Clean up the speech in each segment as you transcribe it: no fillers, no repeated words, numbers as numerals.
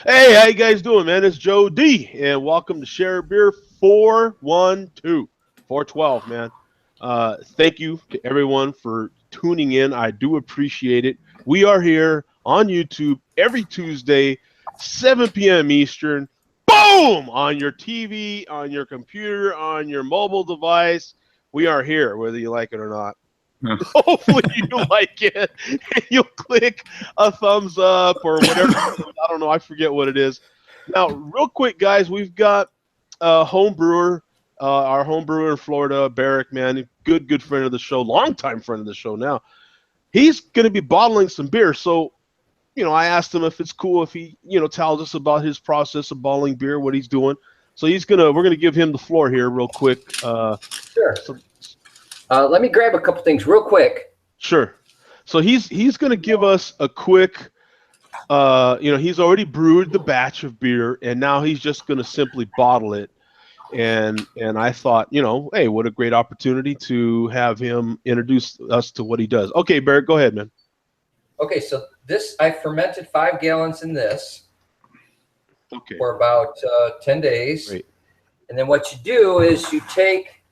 Hey, how you guys doing, man? It's Joe D, and welcome to Share Beer 412, 412, man. Thank you to everyone for tuning in. I do appreciate it. We are here on YouTube every Tuesday, 7 p.m. Eastern. Boom! On your TV, on your computer, on your mobile device. We are here, whether you like it or not. Hopefully you like it and you'll click a thumbs up or whatever. I don't know. I forget what it is. Now, real quick, guys, we've got home brewer, our home brewer in Florida, Barrick, man, good friend of the show, longtime friend of the show now. He's going to be bottling some beer. So, I asked him if it's cool if he, tells us about his process of bottling beer, what he's doing. So we're going to give him the floor here real quick. Sure. So, Let me grab a couple things real quick. Sure. So he's going to give us a quick, he's already brewed the batch of beer, and now he's just going to simply bottle it. And I thought, hey, what a great opportunity to have him introduce us to what he does. Okay, Barrett, go ahead, man. Okay, so I fermented 5 gallons in this for Okay. about 10 days. Great. And then what you do is you take,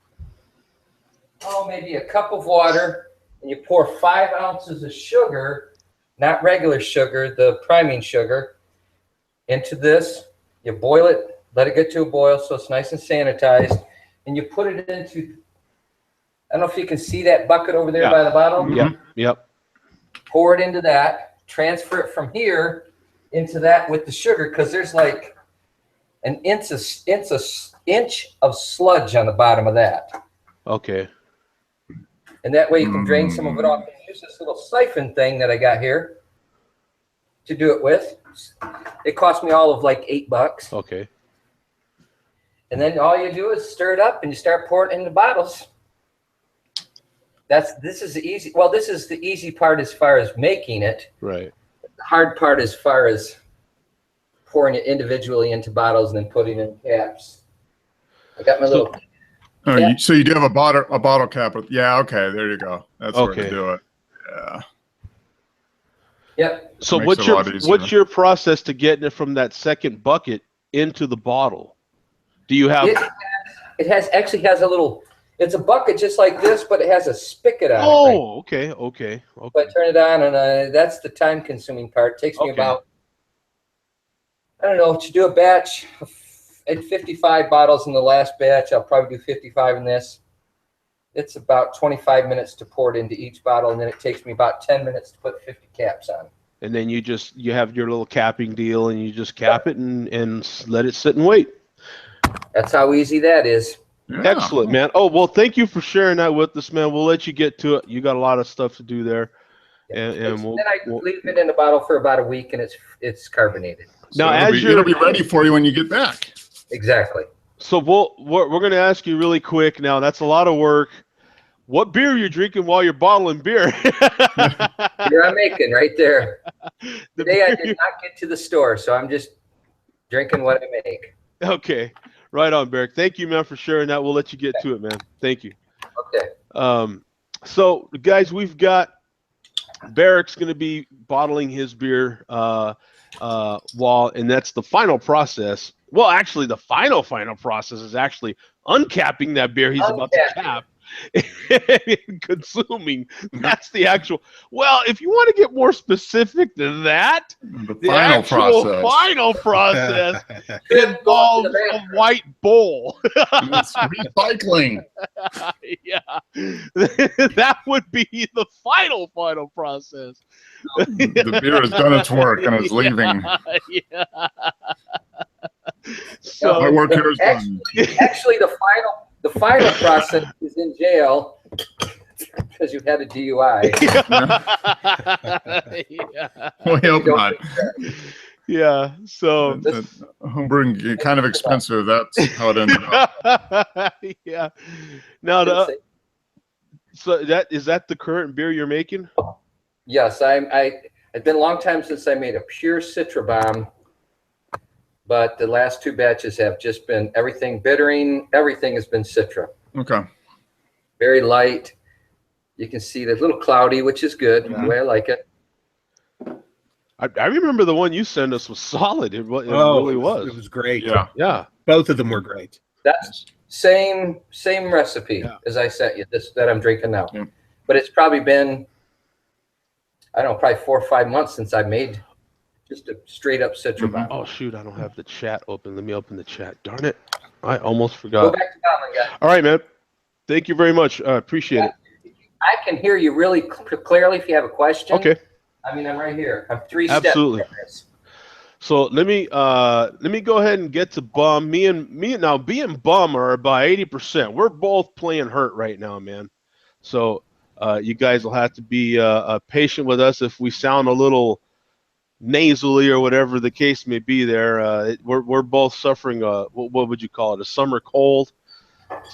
maybe a cup of water, and you pour 5 ounces of sugar, not regular sugar, the priming sugar, into this. You boil it, let it get to a boil so it's nice and sanitized, and you put it into, I don't know if you can see that bucket over there by the bottle. Yep. Pour it into that, transfer it from here into that with the sugar, because there's like an inch of sludge on the bottom of that. Okay. And that way you can drain some of it off. And use this little siphon thing that I got here to do it with. It cost me all of like $8. Okay. And then all you do is stir it up and you start pouring it into bottles. This is the easy. Well, this is the easy part as far as making it. Right. The hard part as far as pouring it individually into bottles and then putting in caps. I got my little. Oh, so you do have a bottle cap. Yeah, okay, there you go. That's where Okay. to do it. Yeah. Yep. So Makes it a lot easier. what's your process to getting it from that second bucket into the bottle? Do you have? It actually has a little. It's a bucket just like this, but it has a spigot on it. Oh, okay. So I turn it on, and that's the time-consuming part. It takes me about, I don't know, to do a batch. I had 55 bottles in the last batch. I'll probably do 55 in this. It's about 25 minutes to pour it into each bottle, and then it takes me about 10 minutes to put 50 caps on. And then you have your little capping deal, and you just cap it and let it sit and wait. That's how easy that is. Yeah. Excellent, man. Oh, well, thank you for sharing that with us, man. We'll let you get to it. You got a lot of stuff to do there. And then I leave it in the bottle for about a week, and it's carbonated. Now, it'll be ready for you when you get back. Exactly. So we're going to ask you really quick now. That's a lot of work. What beer are you drinking while you're bottling beer? Beer I'm making right there. Today I did not get to the store, so I'm just drinking what I make. Okay. Right on, Barrick. Thank you, man, for sharing that. We'll let you get to it, man. Thank you. Okay. So, guys, we've got Barrick's going to be bottling his beer and that's the final process. Well, actually, the final process is actually uncapping that beer he's about to cap and consuming. That's the actual. Well, if you want to get more specific than that, the final process involves a white bowl. It's recycling. Yeah, that would be the final process. The beer has done its work and is leaving. Yeah. So my work here is done. Actually, the final process is in jail because you had a DUI. Yeah. We hope not. Yeah. So homebrewing kind of expensive. That's how it ended up. Yeah. Now, so is that the current beer you're making? Yes, it's been a long time since I made a pure Citra bomb, but the last 2 batches have just been everything bittering. Everything has been Citra. Okay. Very light. You can see they're a little cloudy, which is good. The way I like it. I remember the one you sent us was solid. It really was. It was great. Yeah. Yeah. Both of them were great. That's same recipe Yeah. as I sent you. This that I'm drinking now, Yeah. but it's probably been, I don't know, probably 4 or 5 months since I made just a straight up Citra bottle. Oh shoot, I don't have the chat open. Let me open the chat. Darn it. I almost Go forgot. back to Colin, guys. All right, man. Thank you very much. I appreciate it. I can hear you really clearly if you have a question. Okay. I mean, I'm right here. I'm 3 Absolutely. steps from this. So let me go ahead and get to Bum. Me and Bum are about 80%. We're both playing hurt right now, man. So you guys will have to be patient with us if we sound a little nasally or whatever the case may be. There, we're both suffering what would you call it? A summer cold.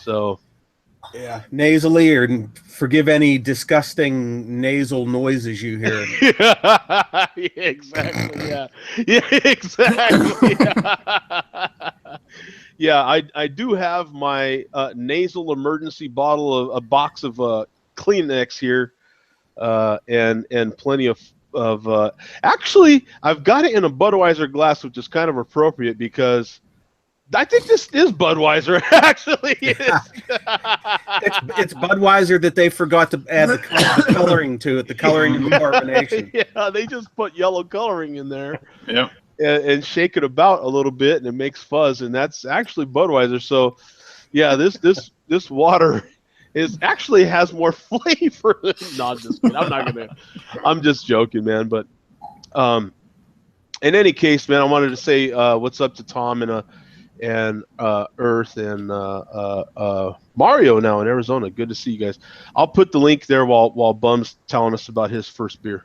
So. Yeah, nasally, or forgive any disgusting nasal noises you hear. Yeah, exactly. Yeah, exactly. Yeah, I do have my nasal emergency bottle, a box of Kleenex here, and plenty of. Actually, I've got it in a Budweiser glass, which is kind of appropriate because I think this is Budweiser. Actually, It's Budweiser that they forgot to add the coloring to it, the coloring and the carbonation. Yeah, they just put yellow coloring in there. Yeah. And shake it about a little bit, and it makes fuzz, and that's actually Budweiser. So, yeah, this water is actually has more flavor. No, I'm just kidding. I'm just joking, man. But, in any case, man, I wanted to say what's up to Tom and Earth and Mario now in Arizona. Good to see you guys. I'll put the link there while Bum's telling us about his first beer.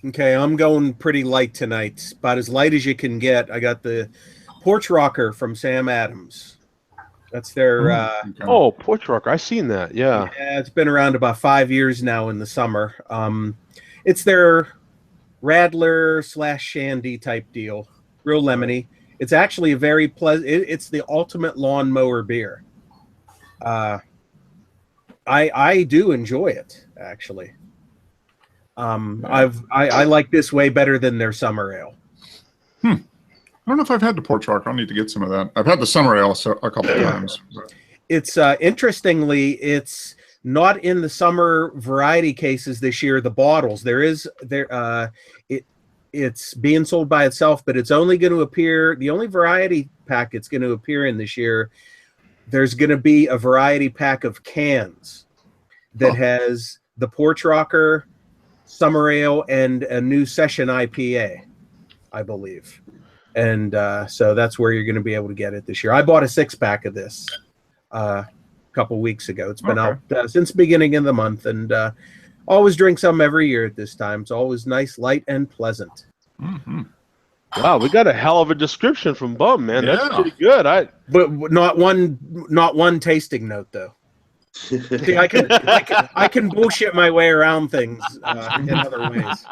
Okay, I'm going pretty light tonight, about as light as you can get. I got the Porch Rocker from Sam Adams. That's their. Oh, Porch Rocker. I've seen that. Yeah. Yeah, it's been around about 5 years now in the summer. It's their Radler / Shandy type deal. Real lemony. It's actually a very pleasant. It's the ultimate lawnmower beer. I do enjoy it actually. I like this way better than their summer ale. I don't know if I've had the Porch Rock. I'll need to get some of that. I've had the summer ale a couple of times. But. It's interestingly, it's not in the summer variety cases this year. The bottles it's being sold by itself, but it's only going to appear. The only variety pack it's going to appear in this year. There's going to be a variety pack of cans that has the Porch Rocker, Summer Ale, and a new Session IPA, I believe. And so that's where you're going to be able to get it this year. I bought a 6-pack of this a couple weeks ago. It's been out since the beginning of the month, and always drink some every year at this time. It's always nice, light, and pleasant. Mm-hmm. Wow, we got a hell of a description from Bum, man. Yeah. That's pretty good. But not one tasting note though. See, I can bullshit my way around things in other ways.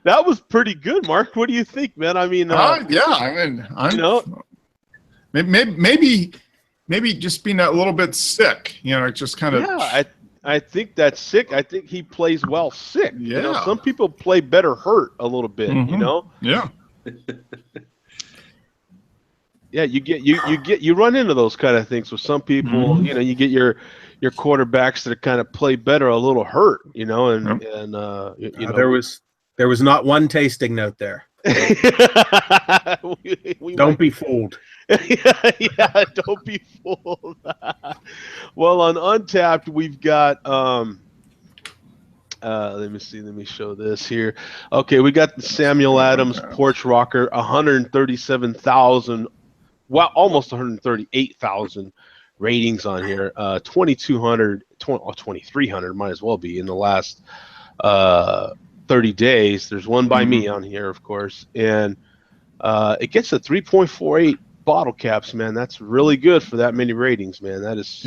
That was pretty good, Mark. What do you think, man? I mean, yeah, I mean, maybe just being a little bit sick, just kind of. Yeah, I think that's sick. I think he plays well sick. Yeah. Some people play better hurt a little bit. Mm-hmm. Yeah. Yeah, you run into those kind of things with some people. Mm-hmm. You get your quarterbacks that kind of play better a little hurt. There was not one tasting note there. Don't be fooled. Yeah, don't be fooled. Well, on Untapped, we've got let me show this here. Okay, we got the Samuel Adams Porch Rocker, 137,000, well, almost 138,000 ratings on here. 2,200, 2,300 might as well be in the last 30 days. There's one by me on here, of course, and it gets a 3.48 bottle caps, man. That's really good for that many ratings, man. That is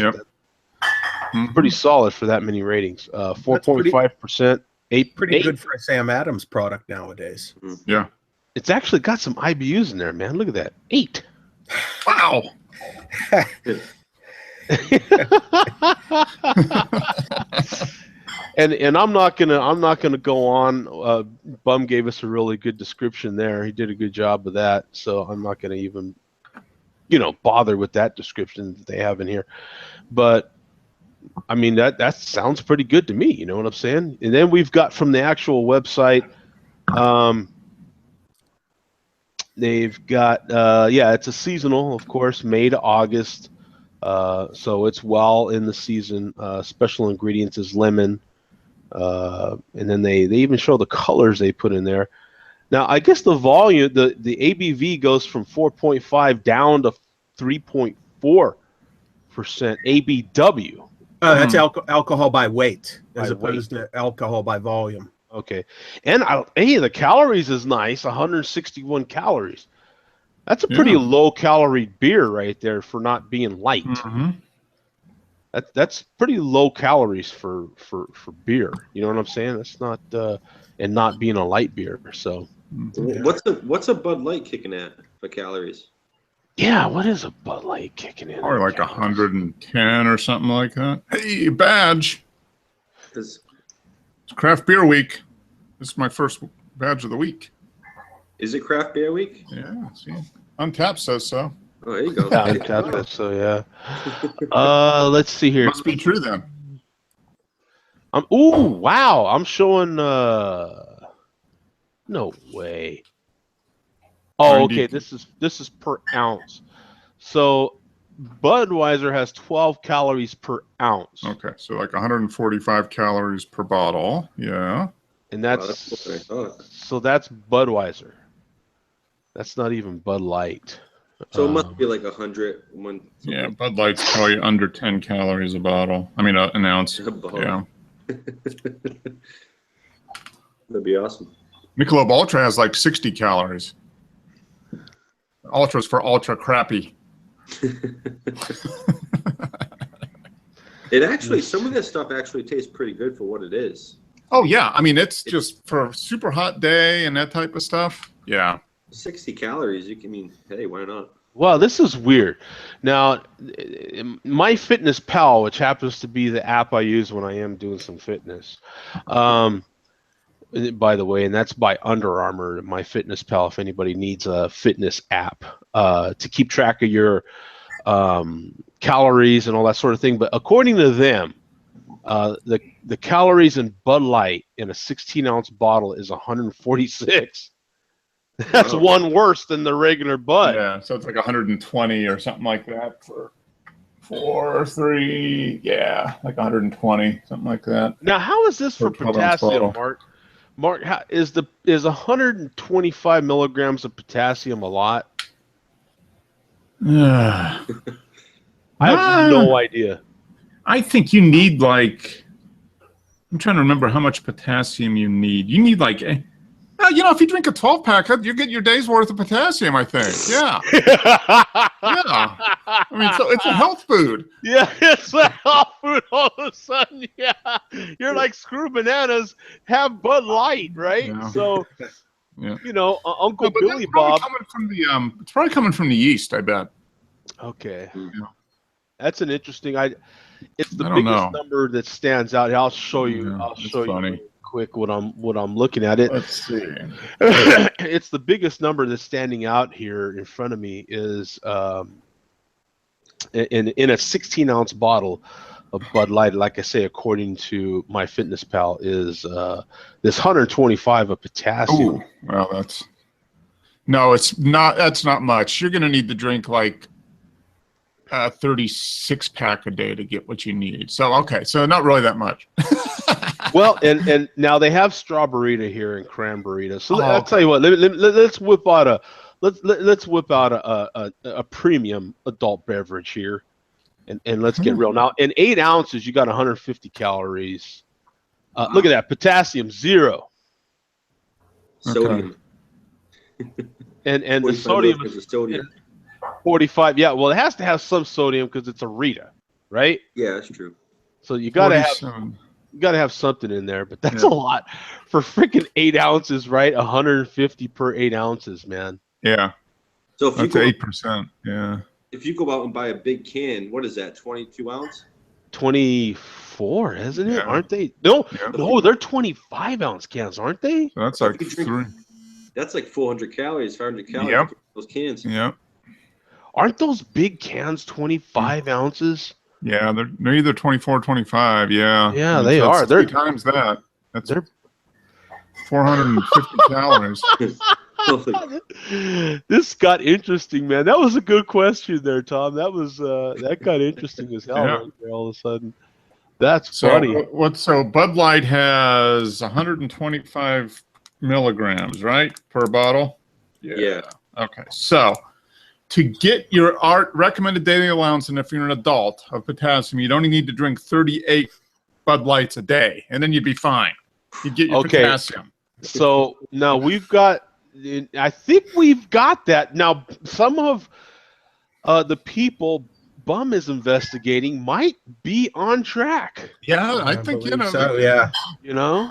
pretty solid for that many ratings. 4.5%, 8. Pretty good for a Sam Adams product nowadays. Yeah, it's actually got some IBUs in there, man. Look at that, 8. Wow. And I'm not gonna go on. Bum gave us a really good description there. He did a good job of that. So I'm not gonna even, bother with that description that they have in here. But I mean that sounds pretty good to me. You know what I'm saying? And then we've got from the actual website. They've got it's a seasonal, of course, May to August. So it's well in the season. Special ingredients is lemon. And then they even show the colors they put in there. Now, I guess the volume, the ABV goes from 4.5 down to 3.4% ABW. Oh, that's alcohol by weight as By opposed to alcohol by volume. Okay. And the calories is nice, 161 calories. That's a pretty low calorie beer right there for not being light. Mm-hmm. That's pretty low calories for beer. You know what I'm saying? That's not and not being a light beer. So what's a Bud Light kicking at for calories? Yeah, what is a Bud Light kicking in? Or like 110 or something like that. Hey, badge. It's Craft Beer Week. This is my first badge of the week. Is it Craft Beer Week? Yeah, see. Untapped says so. Oh, there you go. Yeah, Untapped says so, yeah. Let's see here. Must be true then. Ooh, wow. I'm showing no way. Oh, okay. This is per ounce. So Budweiser has 12 calories per ounce. Okay, so like 145 calories per bottle. Yeah. And that's that's Budweiser. That's not even Bud Light. So it must be like 100. Yeah, Bud Light's probably under 10 calories a bottle. I mean, an ounce. Yeah. That'd be awesome. Michelob Ultra has like 60 calories. Ultra's for ultra crappy. It actually, some of this stuff actually tastes pretty good for what it is. Oh yeah, I mean it's just for a super hot day and that type of stuff. Yeah. 60 calories. Hey, why not? Well, this is weird. Now, MyFitnessPal, which happens to be the app I use when I am doing some fitness, by the way, and that's by Under Armour, MyFitnessPal, if anybody needs a fitness app to keep track of your calories and all that sort of thing. But according to them, the calories in Bud Light in a 16-ounce bottle is 146. That's one worse than the regular Bud. Yeah, so it's like 120 or something like that for 3. Yeah, like 120, something like that. Now, how is this for potassium, Mark? Mark, is 125 milligrams of potassium a lot? I have no idea. I think you need like, I'm trying to remember how much potassium you need. You need like, if you drink a 12-pack, you get your day's worth of potassium, I think. Yeah. Yeah. I mean, so it's a health food. Yeah, it's a health food all of a sudden. Yeah. You're like, screw bananas, have Bud Light, right? Yeah. So, yeah. Uncle Billy Bob. It's probably coming from the yeast, I bet. Okay. Yeah. That's an interesting. It's the biggest number that stands out. I'll show you. Yeah, I'll show you funny. Quick what I'm looking at it. Let's see. It's the biggest number that's standing out here in front of me is in a 16-ounce bottle of Bud Light. Like I say, according to MyFitnessPal, is this 125 of potassium. Ooh, well, it's not. That's not much. You're going to need to drink like a 36-pack a day to get what you need. So so not really that much. Well, and now they have strawberry here and cranberry. So I'll tell you what. Let's whip out a premium adult beverage here, and let's get real. Now, in 8 ounces, you got 150 calories. Look at that, potassium 0. Sodium. And the sodium is 45. Yeah, well, it has to have some sodium because it's a Rita, right? Yeah, that's true. So you got to have. You got to have something in there, but that's a lot for freaking 8 ounces, right? 150 per 8 ounces, man. Yeah. So if that's 8%. Yeah. If you go out and buy a big can, what is that? 22 ounce? 24, isn't it? Yeah. Aren't they? No, Yeah. no, they're 25-ounce cans, aren't they? So that's like If you drink- 3. That's like 400 calories, 500 calories. Yep. Those cans. Yep. Aren't those big cans 25 ounces? Yeah, they're either 24 or 25. Yeah. Yeah, I mean, they so are. it's 3 times that. That's They're 450 calories. This got interesting, man. That was a good question there, Tom. That got interesting as hell Yeah. right there all of a sudden. That's So funny. so Bud Light has 125 milligrams, right, per bottle? Yeah. Okay. So to get your recommended daily allowance, and if you're an adult, of potassium, you'd only need to drink 38 Bud Lights a day, and then you'd be fine. You'd get your potassium. So now I think we've got that. Now, some of the people Bum is investigating might be on track. Yeah, I think, you know. So, yeah. You know?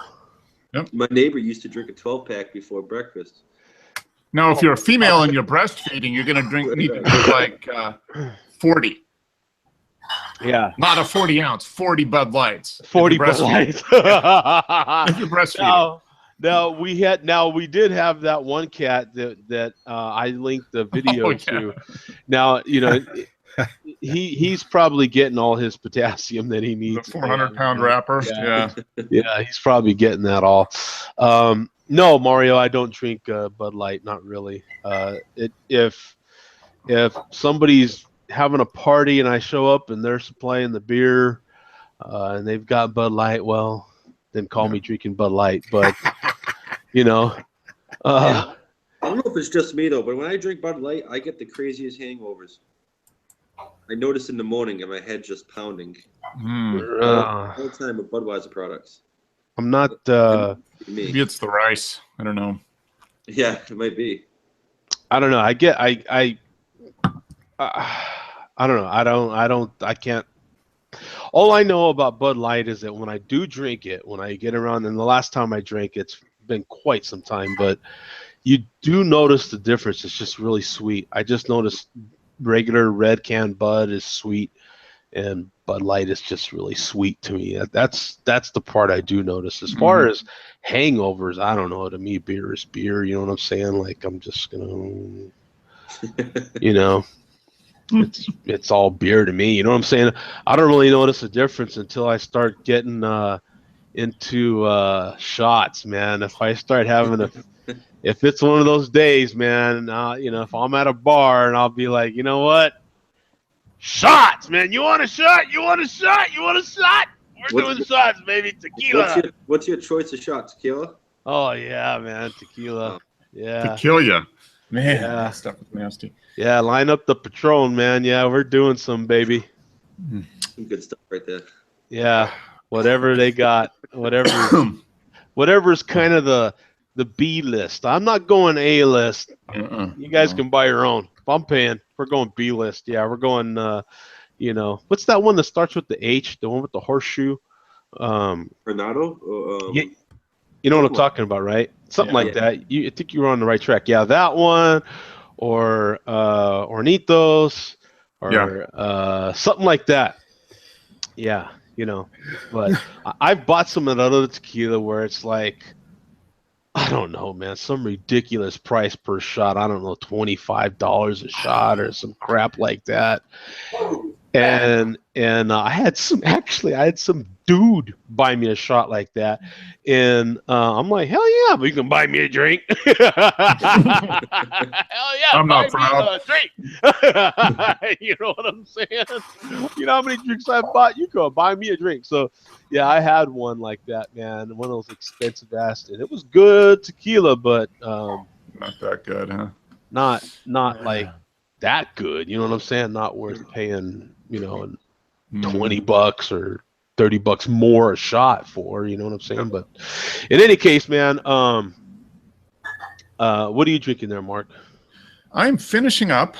My neighbor used to drink a 12-pack before breakfast. Now, if you're a female and you're breastfeeding, you're going to need to drink like 40. Yeah. Not a 40-ounce, 40 Bud Lights. 40 Bud Lights. If you're breastfeeding. Now we did have that one cat that I linked the video to. Now, you know, he's probably getting all his potassium that he needs. The 400-pound wrapper. Yeah. Yeah, he's probably getting that all. No, Mario, I don't drink Bud Light. Not really. If somebody's having a party and I show up and they're supplying the beer and they've got Bud Light, well, then call me drinking Bud Light. But you know, I don't know if it's just me though, but when I drink Bud Light, I get the craziest hangovers. I notice in the morning and my head just pounding. All the time with Budweiser products. I'm not. Maybe it's the rice. I don't know. Yeah, it might be. I don't know. I don't know. I can't. All I know about Bud Light is that when I do drink it, when I get around, and the last time I drank it's been quite some time, but you do notice the difference. It's just really sweet. I just noticed regular red can Bud is sweet, and Bud Light is just really sweet to me. That's the part I do notice. As far as hangovers, I don't know. To me, beer is beer. You know what I'm saying? Like, I'm just gonna, you know, it's all beer to me. You know what I'm saying? I don't really notice a difference until I start getting into shots, man. If I start having if it's one of those days, man, you know, if I'm at a bar and I'll be like, you know what? Shots, man. You want a shot? You want a shot? You want a shot? We're doing shots, baby. Tequila. What's your choice of shot? Tequila? Oh, yeah, man. Tequila. Yeah. To kill you. Man, Yeah. that stuff is nasty. Yeah, line up the Patron, man. Yeah, we're doing some, baby. Some good stuff right there. Yeah. Whatever they got. Whatever's kind of the B list. I'm not going A list. You guys can buy your own. If I'm paying, we're going B list. Yeah, we're going, you know, what's that one that starts with the H? The one with the horseshoe? Renato? Yeah, you know what I'm talking about, right? Something like that. I think you were on the right track. Yeah, that one, or Hornitos, or something like that. Yeah, you know. But I've bought some of that other tequila where it's like, I don't know, man, some ridiculous price per shot. I don't know, $25 a shot or some crap like that. And I had some dude buy me a shot like that, and I'm like, hell yeah, but you can buy me a drink. Hell yeah, I'm buy not proud. me a drink. You know what I'm saying? You know how many drinks I bought? You go buy me a drink. So yeah, I had one like that, man. One of those expensive ass, and it was good tequila, but not that good, huh? Not like that good. You know what I'm saying? Not worth paying, you know, $20 or $30 more a shot for. You know what I'm saying? But in any case, man, what are you drinking there, Mark? I'm finishing up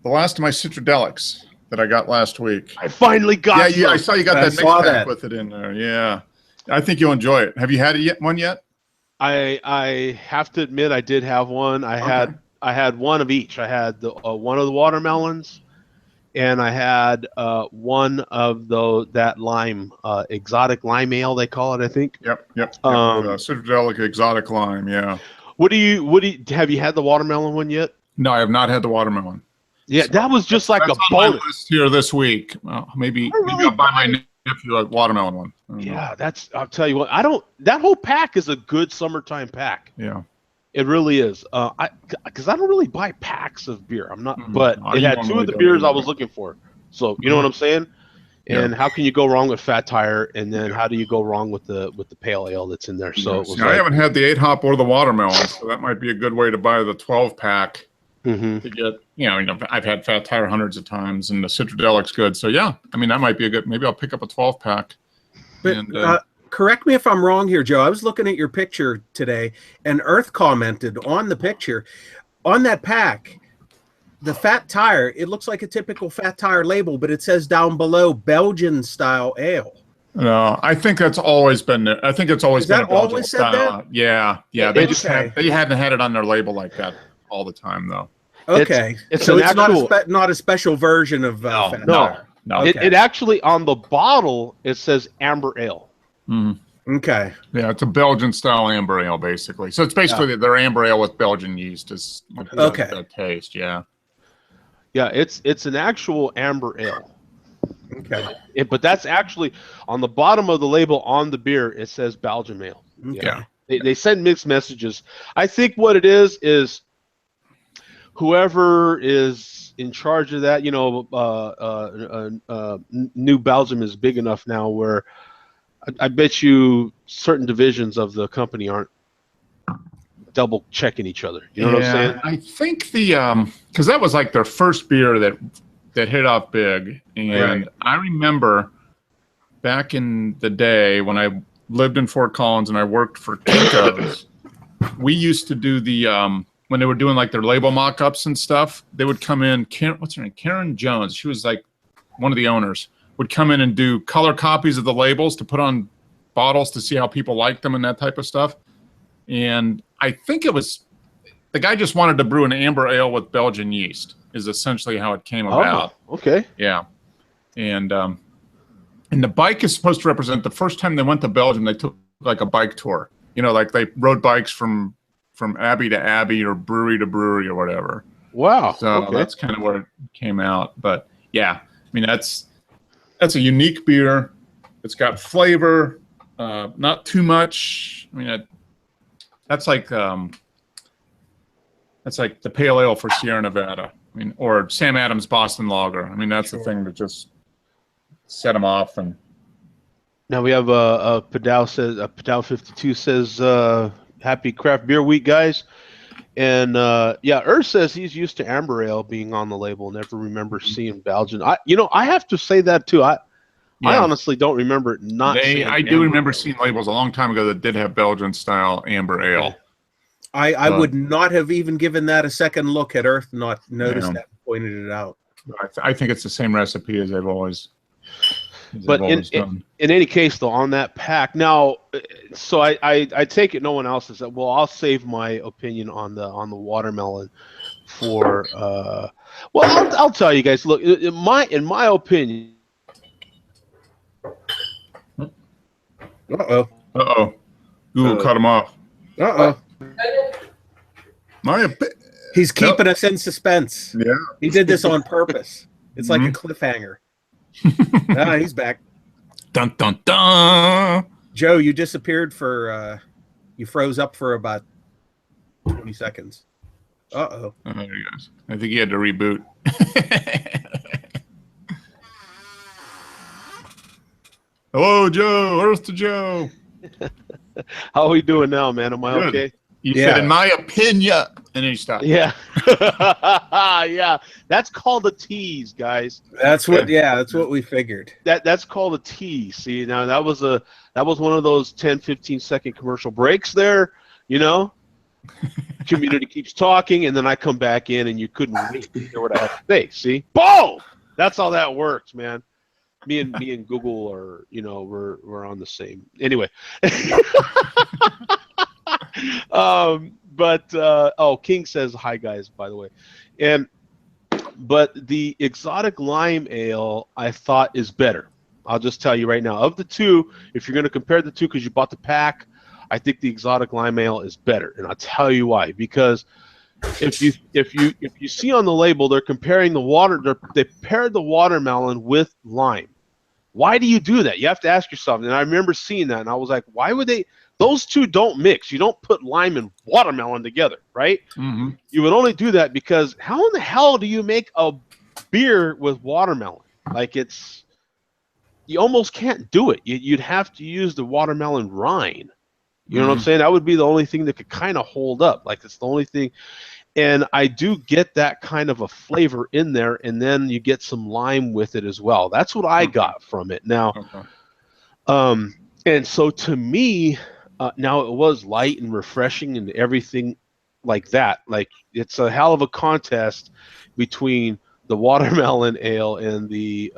the last of my Citradelics that I got last week. I finally got some. Yeah, I saw you got that mix pack with it in there. Yeah, I think you'll enjoy it. Have you had one yet? I have to admit I did have one. I had one of each. I had the one of the watermelons, and I had one of that lime, exotic lime ale they call it, I think. Yep. Citradelic exotic lime. Yeah. What do you have you had the watermelon one yet? No, I have not had the watermelon. Yeah, So that was just like a that's on bonus. my list here this week. Well, maybe I'll buy my nephew a watermelon one. Yeah, I'll tell you what. That whole pack is a good summertime pack. Yeah. It really is. Because I don't really buy packs of beer. I'm not, but No, it had two of the beers I was looking for. So you know what I'm saying? And how can you go wrong with Fat Tire? And then how do you go wrong with the pale ale that's in there? So it was I haven't had the 8-hop or the watermelon, so that might be a good way to buy the 12-pack to get. I've had Fat Tire hundreds of times, and the Citradelic's good. So yeah, I mean that might be a good. Maybe I'll pick up a 12-pack. But correct me if I'm wrong here, Joe. I was looking at your picture today, and Earth commented on the picture, on that pack, the Fat Tire, it looks like a typical Fat Tire label, but it says down below Belgian-style ale. No, I think that's always been there. I think it's always been a Belgian always said style. that? Yeah. They just they hadn't had it on their label like that all the time, though. Okay, it's not a special version of Fat Tire. No. It actually on the bottle it says amber ale. Okay. Yeah, it's a Belgian style amber ale basically. So it's basically their amber ale with Belgian yeast is the taste. Yeah. Yeah, it's an actual amber ale. Okay. But that's actually on the bottom of the label on the beer. It says Belgian ale. Yeah. They send mixed messages. I think what it is whoever is in charge of that. New Belgium is big enough now where I bet you certain divisions of the company aren't double checking each other. You know what I'm saying? I think because that was like their first beer that hit off big, and I remember back in the day when I lived in Fort Collins and I worked for Kinko's, we used to do the when they were doing like their label mock-ups and stuff, they would come in. What's her name? Karen Jones. She was like one of the owners. Would come in and do color copies of the labels to put on bottles to see how people liked them and that type of stuff. And I think it was the guy just wanted to brew an amber ale with Belgian yeast is essentially how it came about. Okay. Yeah. And the bike is supposed to represent the first time they went to Belgium, they took like a bike tour. Like they rode bikes from abbey to abbey or brewery to brewery or whatever. Wow. So that's kind of where it came out. But yeah, I mean, that's a unique beer. It's got flavor, not too much. I mean, that's like the pale ale for Sierra Nevada. I mean, or Sam Adams Boston Lager. I mean, that's the thing that just set them off. And now we have Padal 52 says happy craft beer week, guys. And Earth says he's used to amber ale being on the label. Never remember seeing Belgian. I have to say that too. I honestly don't remember it not. I do remember seeing labels a long time ago that did have Belgian style amber ale. I would not have even given that a second look had Earth not noticed that and pointed it out. I think it's the same recipe as they've always. But in any case, though, on that pack now, so I take it no one else has said. Well, I'll save my opinion on the watermelon for. I'll tell you guys. Look, in my opinion. Google cut him off. He's keeping us in suspense. Yeah, he did this on purpose. It's like a cliffhanger. He's back. Dun dun dun. Joe, you disappeared for. You froze up for about 20 seconds. There he goes. I think he had to reboot. Hello, Joe. Earth to Joe. How are we doing now, man? Am I okay? You said, in my opinion, and then you stopped. Yeah. Yeah. That's called a tease, guys. That's what we figured. That's called a tease. See, now that was one of those 10, 15-second commercial breaks there, Community keeps talking, and then I come back in, and you couldn't wait to hear what I have to say. See? Boom! That's how that works, man. Me and Google are, we're on the same. Anyway. King says hi, guys, by the way. And But the exotic lime ale I thought is better. I'll just tell you right now. Of the two, if you're going to compare the two because you bought the pack, I think the exotic lime ale is better, and I'll tell you why. Because if you see on the label, they're comparing the water. They paired the watermelon with lime. Why do you do that? You have to ask yourself. And I remember seeing that, and I was like, why would they? Those two don't mix. You don't put lime and watermelon together, right? Mm-hmm. You would only do that because how in the hell do you make a beer with watermelon? Like you almost can't do it. You'd have to use the watermelon rind. You know what I'm saying? That would be the only thing that could kind of hold up. Like it's the only thing. And I do get that kind of a flavor in there, and then you get some lime with it as well. That's what I got from it. Now, and so to me, now it was light and refreshing and everything like that. Like it's a hell of a contest between the watermelon ale and the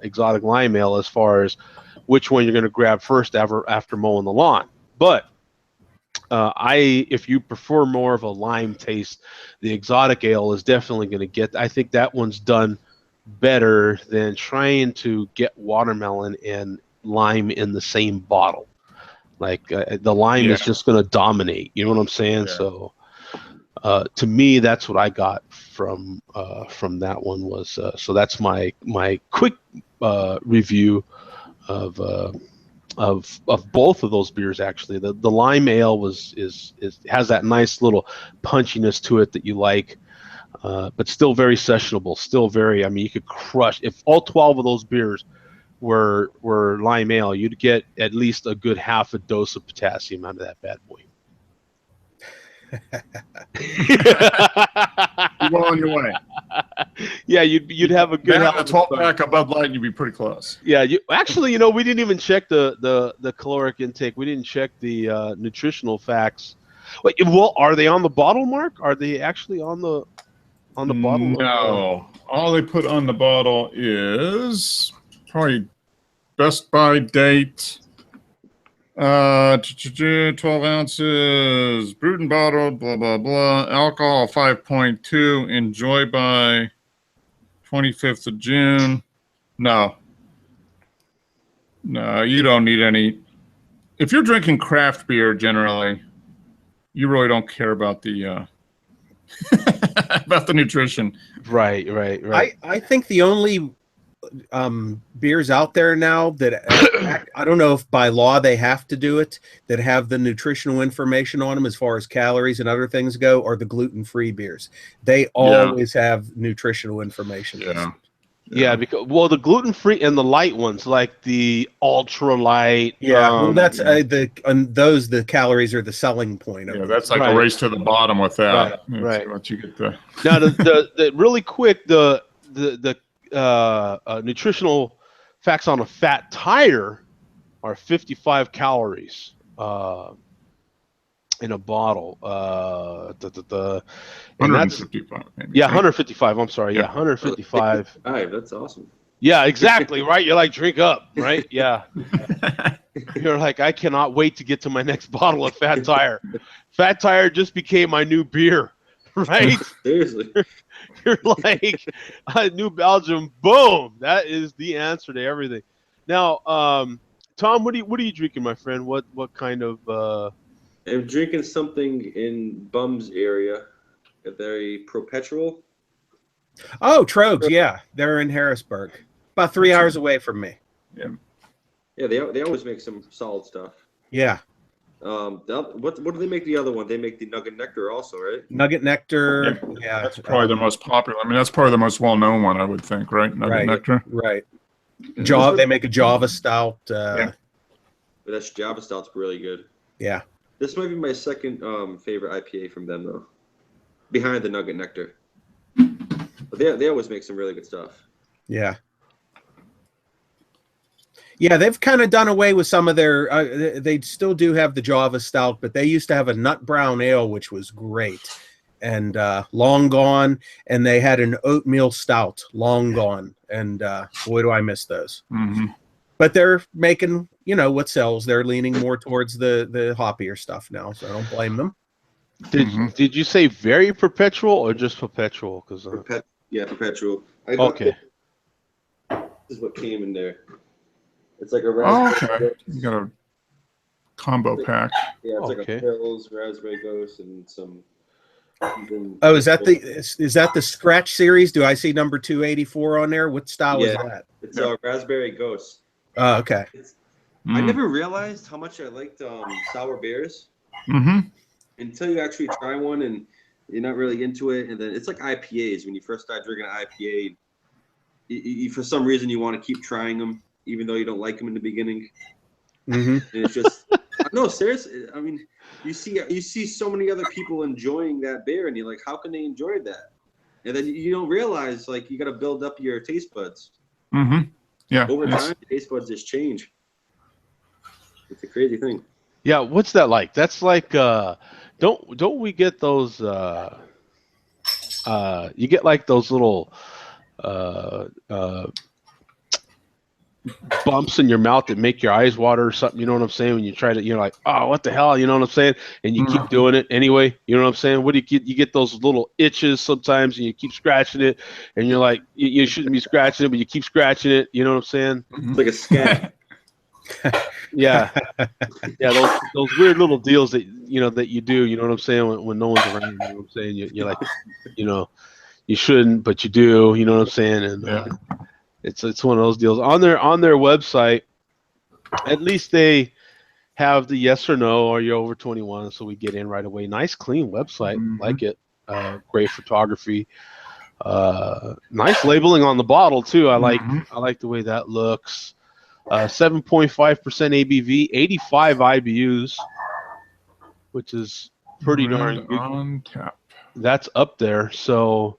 exotic lime ale as far as which one you're going to grab first after mowing the lawn. But if you prefer more of a lime taste, the exotic ale is definitely going to get. I think that one's done better than trying to get watermelon and lime in the same bottle. Like the lime is just going to dominate. You know what I'm saying? Yeah. So to me, that's what I got from that one was. So that's my quick review of both of those beers. Actually, the lime ale has that nice little punchiness to it that you like, but still very sessionable. Still very. I mean, you could crush if all 12 of those beers were lime ale. You'd get at least a good half a dose of potassium out of that bad boy. Well on your way. Yeah, you'd have a good half a 12-pack of Bud Light, and you'd be pretty close. Yeah, actually, we didn't even check the caloric intake. We didn't check the nutritional facts. Wait, well, are they on the bottle, Mark? Are they actually on the bottle? No, all they put on the bottle is probably best by date. 12 ounces, brewed and bottled, blah, blah, blah. Alcohol 5.2, enjoy by 25th of June. No, you don't need any. If you're drinking craft beer, generally, you really don't care about the about the nutrition. Right. I think the only beers out there now that I don't know if by law they have to do it, that have the nutritional information on them as far as calories and other things go, are the gluten-free beers. They always have nutritional information. Yeah, because the gluten-free and the light ones, like the ultra light. Yeah, well, that's the calories are the selling point of it. That's like a race to the bottom with that. Right. What you get there. Now, the really quick, the nutritional facts on a fat tire are 55 calories in a bottle. And 155. Maybe. Yeah, 155. I'm sorry. Yeah, 155. That's awesome. Yeah, exactly. Right. You're like, drink up. Right. Yeah. You're like, I cannot wait to get to my next bottle of Fat Tire. Fat Tire just became my new beer. Right. Seriously. You're like, New Belgium, boom. That is the answer to everything. Now, Tom, what are you drinking, my friend? What kind of? I'm drinking something in Bum's area. Are they Perpetual? Oh, Trogs, yeah, they're in Harrisburg, about 3 hours away from me. Yeah, they always make some solid stuff. Yeah. What do they make the other one? They make the Nugget Nectar also, right? Nugget Nectar, yeah. That's probably the most popular. I mean, that's probably the most well-known one, I would think, right? Nugget Nectar. Right. They make a Java Stout. But that's Java Stout's really good. Yeah. This might be my second favorite IPA from them, though. Behind the Nugget Nectar. But they always make some really good stuff. Yeah. Yeah, they've kind of done away with some of their. They still do have the Java Stout, but they used to have a nut brown ale, which was great, and long gone. And they had an oatmeal stout, long gone, and boy, do I miss those. Mm-hmm. But they're making, what sells. They're leaning more towards the hoppier stuff now, so I don't blame them. Did you say very perpetual or just perpetual? Because Yeah, perpetual. I got Okay. This is what came in there. It's like a Oh, raspberry. okay. You got a combo pack. Yeah, it's like Okay. a pills, raspberry ghost, and some. Oh, is that the scratch series? Do I see number 284 on there? What style is that? It's a raspberry ghost. Oh, okay. I never realized how much I liked sour beers until you actually try one and you're not really into it. And then it's like IPAs. When you first start drinking an IPA, you, for some reason you want to keep trying them, even though you don't like them in the beginning. And it's just no, seriously. I mean, you see so many other people enjoying that beer, and you're like, how can they enjoy that? And then you don't realize, like, you got to build up your taste buds. Yeah. Over time, the taste buds just change. It's a crazy thing. Yeah, what's that like? That's like don't we get those you get like those little bumps in your mouth that make your eyes water or something, you know what I'm saying? When you try to, you're like, oh, what the hell, you know what I'm saying? And you keep doing it anyway, you know what I'm saying? What do you get? You get those little itches sometimes, and you keep scratching it, and you're like, you shouldn't be scratching it, but you keep scratching it, you know what I'm saying? It's like a scab. Yeah, those weird little deals that that you do, you know what I'm saying? When no one's around, you know what I'm saying? You're like, you shouldn't, but you do, you know what I'm saying? And it's one of those deals on their website. At least they have the yes or no, or you're over 21, so we get in right away. Nice, clean website, like it. Great photography. Nice labeling on the bottle too. I like the way that looks. 7.5% ABV, 85 IBUs, which is pretty darn good. On tap. That's up there. So,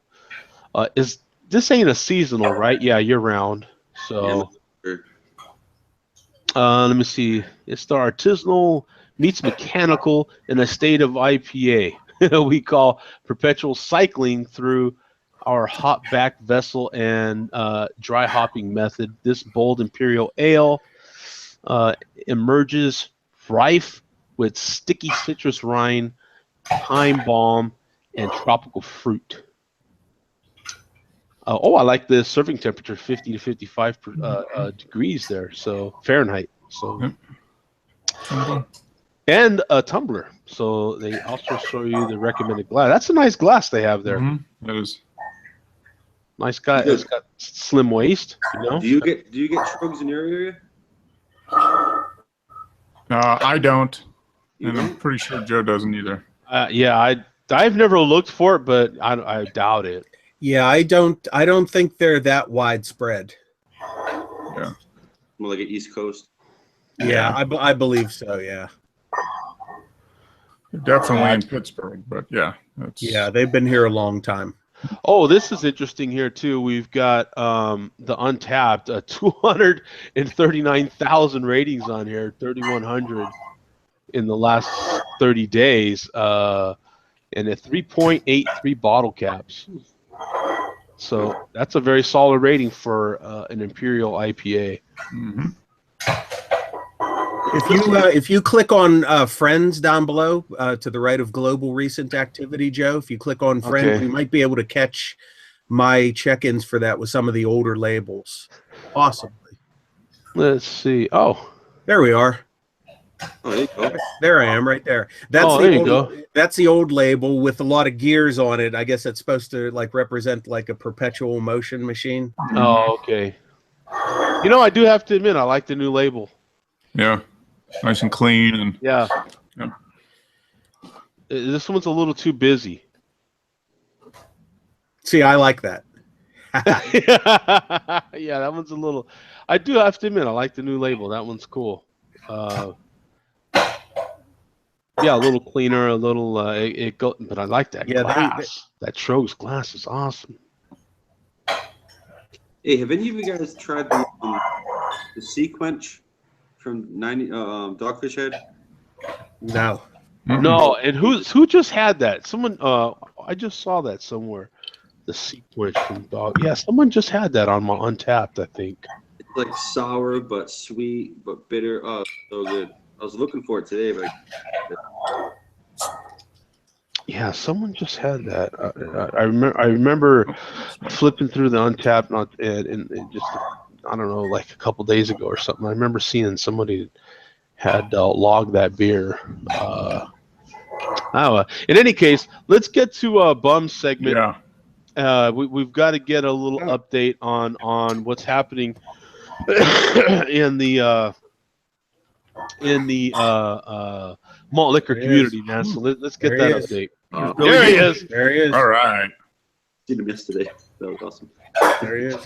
this ain't a seasonal, right? Yeah, year round. So, let me see. It's the artisanal meets mechanical in a state of IPA. We call perpetual cycling through our hop back vessel and dry hopping method. This bold imperial ale emerges rife with sticky citrus rind, pine balm, and tropical fruit. I like the serving temperature, 50 to 55 degrees there, so Fahrenheit. So, and a tumbler. So they also show you the recommended glass. That's a nice glass they have there. That is nice guy. It's got slim waist. Do you get Trogs in your area? I don't, and I'm pretty sure Joe doesn't either. I've never looked for it, but I doubt it. Yeah, I don't think they're that widespread. Yeah, more like an East Coast. Yeah, I believe so. Yeah, definitely in Pittsburgh, but they've been here a long time. Oh, this is interesting here too. We've got the Untapped, 239,000 ratings on here, 3,100 in the last 30 days, and a 3.83 bottle caps. So that's a very solid rating for an Imperial IPA. If you click on friends down below to the right of global recent activity, Joe, if you click on friends, you might be able to catch my check-ins for that with some of the older labels, possibly. Let's see. Oh, there we are. Oh, there you go. There I am, right there. That's the old label with a lot of gears on it. I guess that's supposed to represent like a perpetual motion machine. Oh, okay. I do have to admit, I like the new label. Yeah, nice and clean, and this one's a little too busy. See, I like that. Yeah, that one's a little. I do have to admit, I like the new label. That one's cool. A little cleaner, a little but I like that glass. That Trogs glass is awesome. Hey, have any of you guys tried the Sea Quench from Dogfish Head? No. No, and who just had that? Someone I just saw that somewhere. The Sea Quench from Dog. Yeah, someone just had that on my Untapped, I think. It's like sour but sweet but bitter. Oh, so good. I was looking for it today, but Yeah, someone just had that. I remember flipping through the Untapped, and just I don't know, like a couple days ago or something. I remember seeing somebody had logged that beer. In any case, let's get to a bum segment. Yeah. We've got to get a little update on what's happening in the malt liquor community, man. So let's get that update. There he is. There he is. All right. Seen him yesterday. That was awesome. There he is.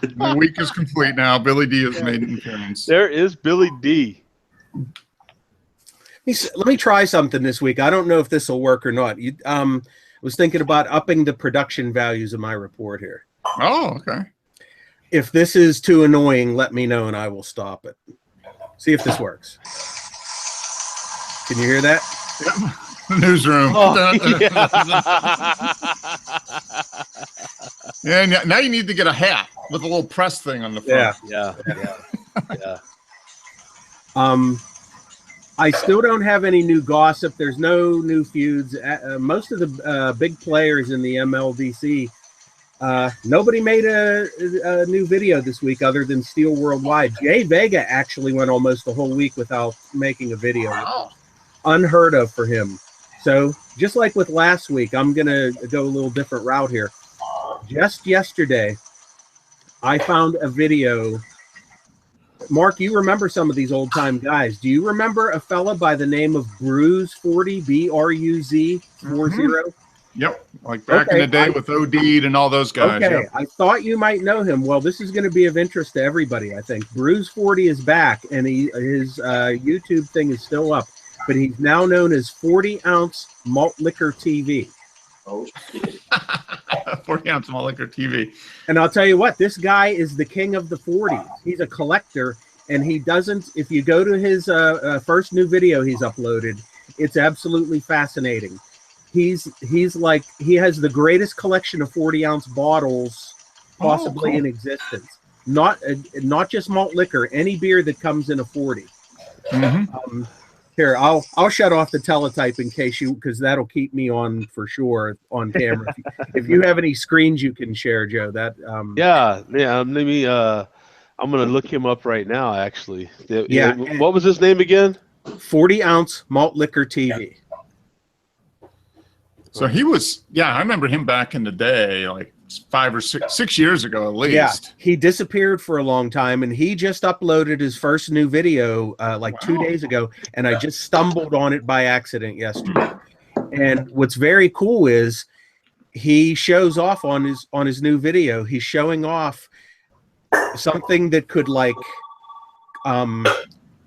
The week is complete now. Billy D has made an appearance. There is Billy D. Let me try something this week. I don't know if this will work or not. I was thinking about upping the production values of my report here. Oh, okay. If this is too annoying, let me know and I will stop it. See if this works. Can you hear that? Yep. Newsroom. Oh, yeah, now you need to get a hat with a little press thing on the front. Yeah. I still don't have any new gossip. There's no new feuds. Most of the big players in the MLDC, nobody made a new video this week other than Steel Worldwide. Jay Vega actually went almost the whole week without making a video. Wow. Unheard of for him. So just like with last week, I'm going to go a little different route here. Just yesterday, I found a video. Mark, you remember some of these old time guys. Do you remember a fella by the name of Bruz 40, BRUZ 40? Yep, like back in the day with OD'd and all those guys. Okay, yep. I thought you might know him. Well, this is going to be of interest to everybody, I think. Bruz 40 is back, and his YouTube thing is still up, but he's now known as 40-ounce Malt Liquor TV. Oh, 40-ounce Malt Liquor TV. And I'll tell you what, this guy is the king of the 40s. He's a collector, and he doesn't, if you go to his first new video he's uploaded, it's absolutely fascinating. He's like, he has the greatest collection of 40-ounce bottles possibly in existence. Not just malt liquor, any beer that comes in a 40. Mm-hmm. Here, I'll shut off the teletype in case because that'll keep me on for sure on camera. If you have any screens you can share, Joe, that Yeah. Let me. I'm gonna look him up right now. Actually, What was his name again? 40-ounce Malt Liquor TV. So he was, I remember him back in the day, like 5 or 6 years ago at least. Yeah, he disappeared for a long time, and he just uploaded his first new video 2 days ago, and I just stumbled on it by accident yesterday. And what's very cool is he shows off on his new video. He's showing off something that could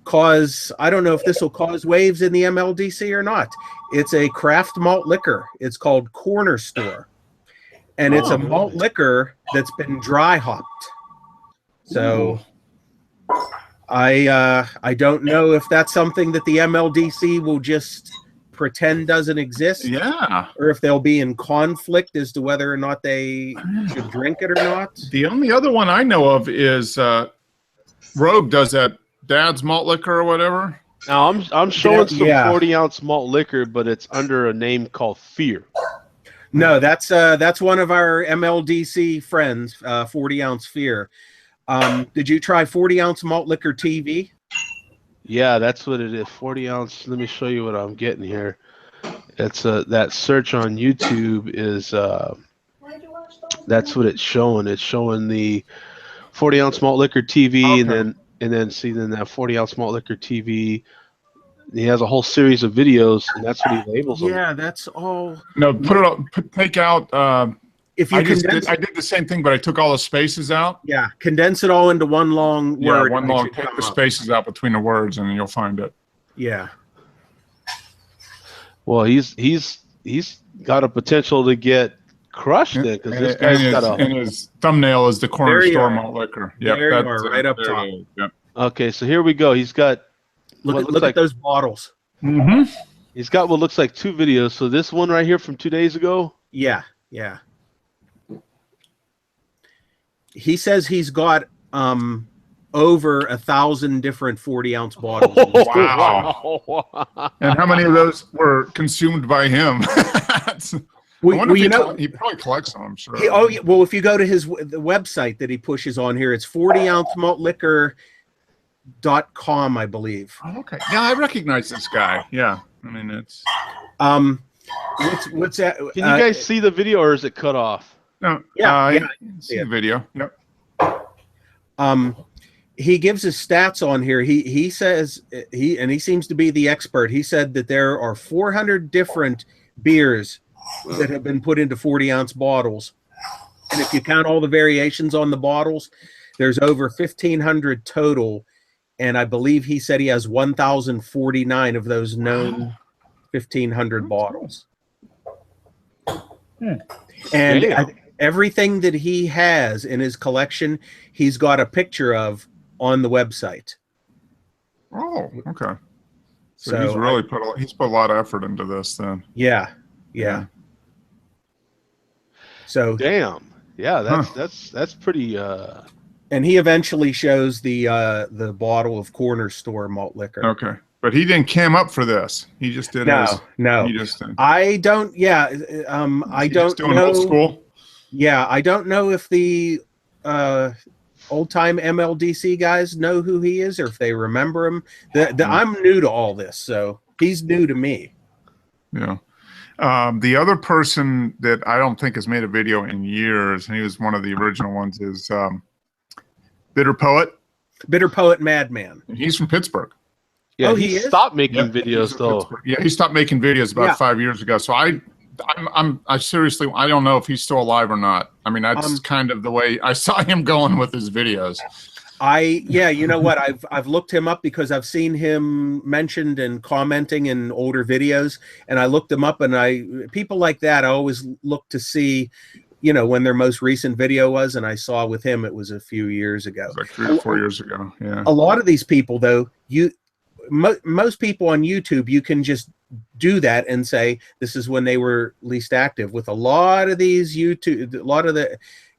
cause, I don't know if this will cause waves in the MLDC or not. It's a craft malt liquor. It's called Corner Store. And it's a malt liquor that's been dry hopped. So I don't know if that's something that the MLDC will just pretend doesn't exist. Yeah. Or if they'll be in conflict as to whether or not they should drink it or not. The only other one I know of is Rogue does that Dad's Malt Liquor or whatever. Now I'm showing some 40-ounce malt liquor, but it's under a name called Fear. No, that's one of our MLDC friends, 40-ounce Fear. Did you try 40-ounce Malt Liquor TV? Yeah, that's what it is. 40-ounce. Let me show you what I'm getting here. It's that search on YouTube is that's what it's showing. It's showing the 40-ounce Malt Liquor TV, okay. and then that 40-ounce Malt Liquor TV. He has a whole series of videos, and that's what he labels them. Yeah, that's all. No, take out. If you I did the same thing, but I took all the spaces out. Yeah, condense it all into one long word. One long. Take the spaces out between the words, and then you'll find it. Yeah. Well, he's got a potential to get crushed then, because this guy's got a. And his thumbnail is the Corner Store Malt Liquor. Yep, there you are, right up top. Yep. Okay, so here we go. He's got. Look at those bottles. Mm-hmm. He's got what looks like 2 videos. So this one right here from 2 days ago. Yeah. He says he's got over 1,000 different 40-ounce bottles. in the store. Wow. And how many of those were consumed by him? I wonder if he probably collects them, I'm sure. Well, if you go to the website that he pushes on here, it's 40ouncemaltliquor.com, I believe. Oh, okay. Yeah, I recognize this guy. Yeah. I mean, it's... What's that? Can you guys see the video, or is it cut off? No. Yeah. See the video. Yep. He gives his stats on here. He says he seems to be the expert. He said that there are 400 different beers that have been put into 40-ounce bottles, and if you count all the variations on the bottles, there's over 1,500 total. And I believe he said he has 1,049 of those known 1,500 bottles. And everything that he has in his collection, he's got a picture of on the website. Oh, okay. So he's really put a lot of effort into this then. Yeah. So damn. Yeah, that's pretty and he eventually shows the bottle of corner store malt liquor. Okay. But he didn't cam up for this. He just did No. He just did. I don't I don't doing old school? Yeah, I don't know if the old-time MLDC guys know who he is or if they remember him. I'm new to all this, so he's new to me. Yeah. The other person that I don't think has made a video in years, and he was one of the original ones, is Bitter Poet. Bitter Poet Madman. He's from Pittsburgh. Yeah, he stopped making videos though. Yeah, he stopped making videos about 5 years ago. So I seriously, I don't know if he's still alive or not. I mean, that's kind of the way I saw him going with his videos. You know what? I've looked him up because I've seen him mentioned and commenting in older videos, and I looked him up, and people like that, I always look to see, when their most recent video was, and I saw with him it was a few years ago. It was like 3 or 4 years ago. Yeah. A lot of these people, though, most people on YouTube, you can just do that and say this is when they were least active. With a lot of the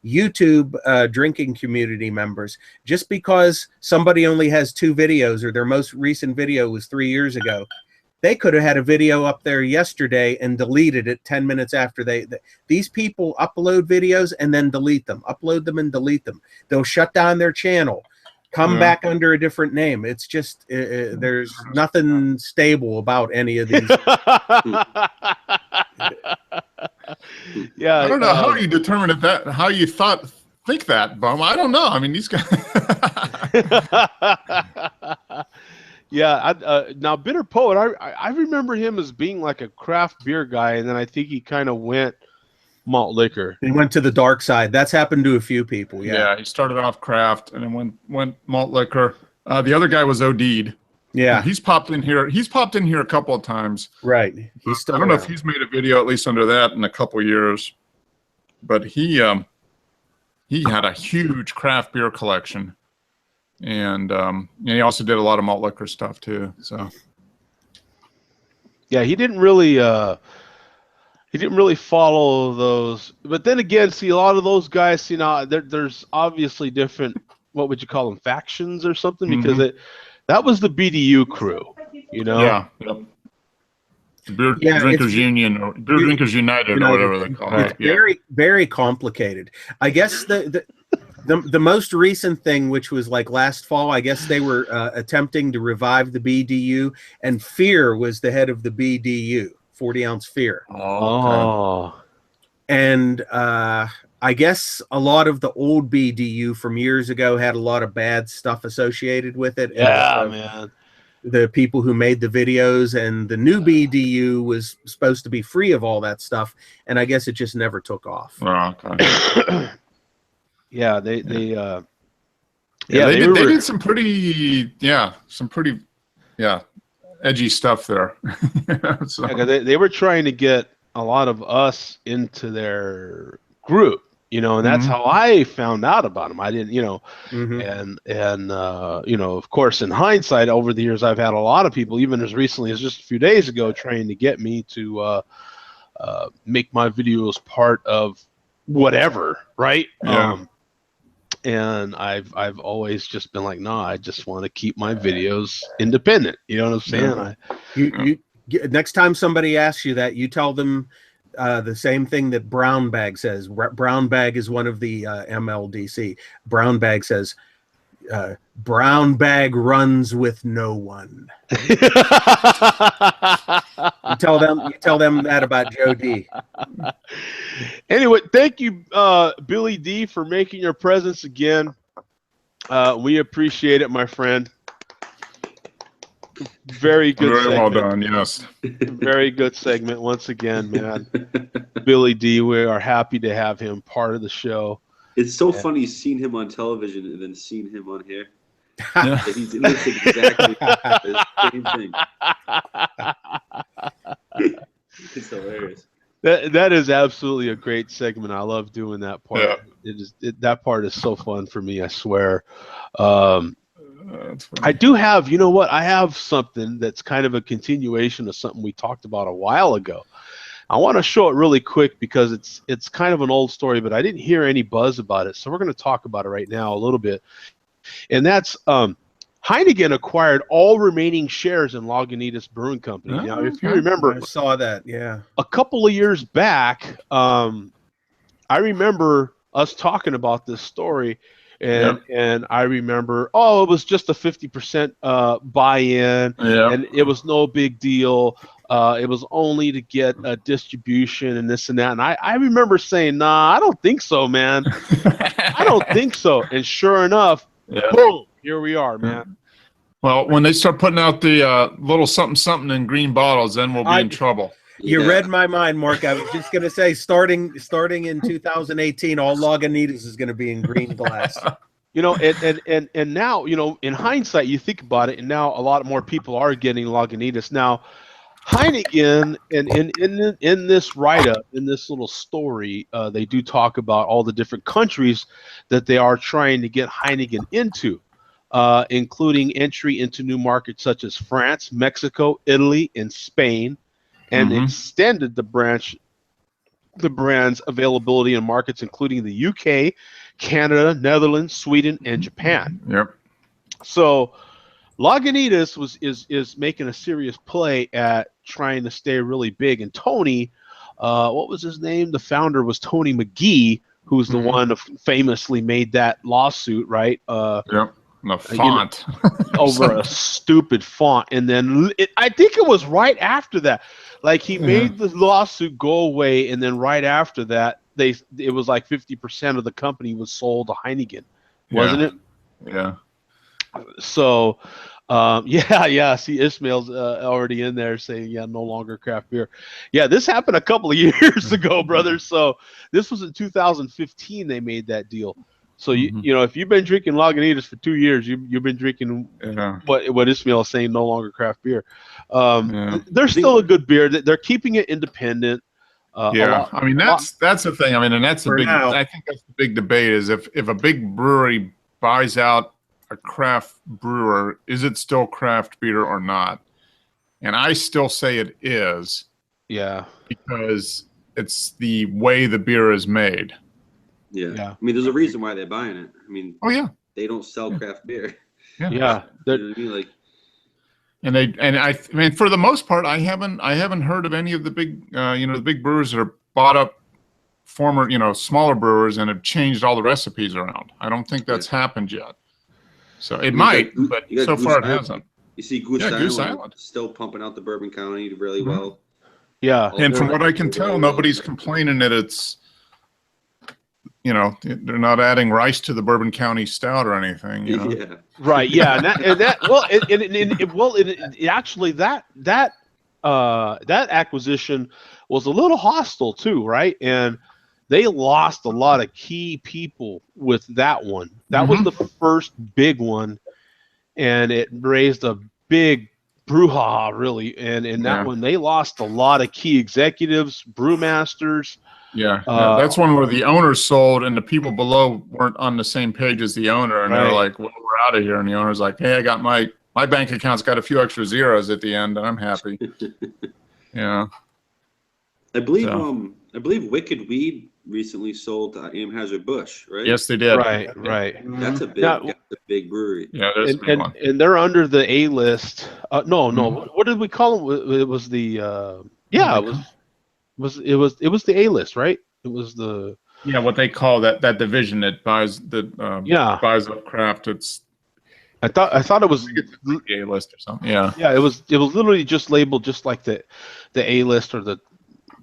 YouTube drinking community members, just because somebody only has 2 videos or their most recent video was 3 years ago, they could have had a video up there yesterday and deleted it 10 minutes after these people upload videos and then delete them, upload them and delete them. They'll shut down their channel, come back under a different name. It's just there's nothing stable about any of these. Yeah, I don't know how you determined how you think that, Bum. I don't know. I mean, these guys. Yeah, now Bitter Poet, I remember him as being like a craft beer guy, and then I think he kind of went malt liquor. He went to the dark side. That's happened to a few people. Yeah, he started off craft and then went malt liquor. The other guy was OD'd. Yeah, he's popped in here. He's popped in here a couple of times. Right. He's still. I don't know if he's made a video at least under that in a couple of years, but he had a huge craft beer collection, and he also did a lot of malt liquor stuff too. So yeah, he didn't really follow those. But then again, see, a lot of those guys, there's obviously different, what would you call them, factions or something, because that was the BDU crew, Yeah. Yep. Beer Drinkers Union or Beer Drinkers United or whatever they call it. Yeah. Very, very complicated. I guess the most recent thing, which was like last fall, I guess they were attempting to revive the BDU, and Fear was the head of the BDU, 40-ounce Fear. Oh. Okay. And I guess a lot of the old BDU from years ago had a lot of bad stuff associated with it. Yeah, man. The people who made the videos, and the new BDU was supposed to be free of all that stuff, and I guess it just never took off. Oh, okay. Yeah, they did some pretty edgy stuff there. So. Yeah, they were trying to get a lot of us into their group, and that's how I found out about them. I didn't, and of course, in hindsight, over the years, I've had a lot of people, even as recently as just a few days ago, trying to get me to make my videos part of whatever, right? Yeah. And I've always just been like, no, I just want to keep my videos independent. You know what I'm saying? Yeah. Next time somebody asks you that, you tell them the same thing that Brown Bag says. Brown Bag is one of the MLDC. Brown Bag says, Brown Bag runs with no one. You tell them that about Joe D. Anyway, thank you, Billy D, for making your presence again. We appreciate it, my friend. Very good Very segment. well done, yes. Very good segment once again, man. Billy D, we are happy to have him part of the show. It's so funny seeing him on television and then seeing him on here. Yeah. He looks exactly the same thing. It's hilarious. That is absolutely a great segment. I love doing that part. Yeah. That part is so fun for me, I swear. That's funny. I do have, you know what? I have something that's kind of a continuation of something we talked about a while ago. I want to show it really quick because it's kind of an old story, but I didn't hear any buzz about it. So we're going to talk about it right now a little bit. And that's Heineken acquired all remaining shares in Lagunitas Brewing Company. Now, if you remember, I saw that, yeah. a couple of years back, I remember us talking about this story, and I remember, it was just a 50% buy-in, and it was no big deal. It was only to get a distribution and this and that. And I remember saying, nah, I don't think so, man. I don't think so. And sure enough, boom, here we are, man. Well, when they start putting out the little something in green bottles, then we'll be in trouble. You read my mind, Mark. I was just going to say, starting in 2018, all Lagunitas is going to be in green glass. You know, and now, you know, in hindsight, you think about it, and now a lot more people are getting Lagunitas. Now, Heineken, in this write-up, in this little story, they do talk about all the different countries that they are trying to get Heineken into, including entry into new markets such as France, Mexico, Italy, and Spain, and extended the brand's availability in markets including the UK, Canada, Netherlands, Sweden, and Japan. Yep. So Lagunitas is making a serious play at trying to stay really big. And Tony, what was his name? The founder was Tony McGee, who's the one who famously made that lawsuit, right? Yep. The font. Over a stupid font. And then I think it was right after that. Like he made the lawsuit go away, and then right after that, it was like 50% of the company was sold to Heineken, wasn't it? Yeah. So, see, Ismail's already in there saying, no longer craft beer. Yeah, this happened a couple of years ago, brother. So this was in 2015 they made that deal. So, you know, if you've been drinking Lagunitas for 2 years, you've been drinking what Ismail is saying, no longer craft beer. They're still a good beer. They're keeping it independent. I mean, that's the thing. I mean, and that's I think that's the big debate is if a big brewery buys out a craft brewer, is it still craft beer or not? And I still say it is. Yeah. Because it's the way the beer is made. Yeah. I mean, there's a reason why they're buying it. I mean, they don't sell craft beer. Yeah. You know what I mean? Like, I mean, for the most part, I haven't heard of any of the big, the big brewers that are bought up former, smaller brewers and have changed all the recipes around. I don't think that's happened yet. So it might, but so far it hasn't. You see Goose Island still pumping out the Bourbon County really well. Yeah. And from what I can tell, nobody's complaining that it's, they're not adding rice to the Bourbon County Stout or anything. Yeah. Right. Yeah. Actually that acquisition was a little hostile too, right? And they lost a lot of key people with that one. That was the first big one, and it raised a big brouhaha, really. And in that one, they lost a lot of key executives, brewmasters. Yeah, that's one where the owner sold and the people below weren't on the same page as the owner, and they're like, "Well, we're out of here." And the owner's like, "Hey, I got my bank account's got a few extra zeros at the end, and I'm happy." Yeah, I believe Wicked Weed recently sold to Anheuser-Busch, right? Yes, they did. Right, right. That's a big brewery. Yeah, that's a big one. And they're under the A list. No. Mhm. What did we call them? It was the Yeah, it was the A list, right? It was the what they call that division that buys buys up craft. I thought it was the A list or something. Yeah. Yeah, it was literally just labeled just like the A list or the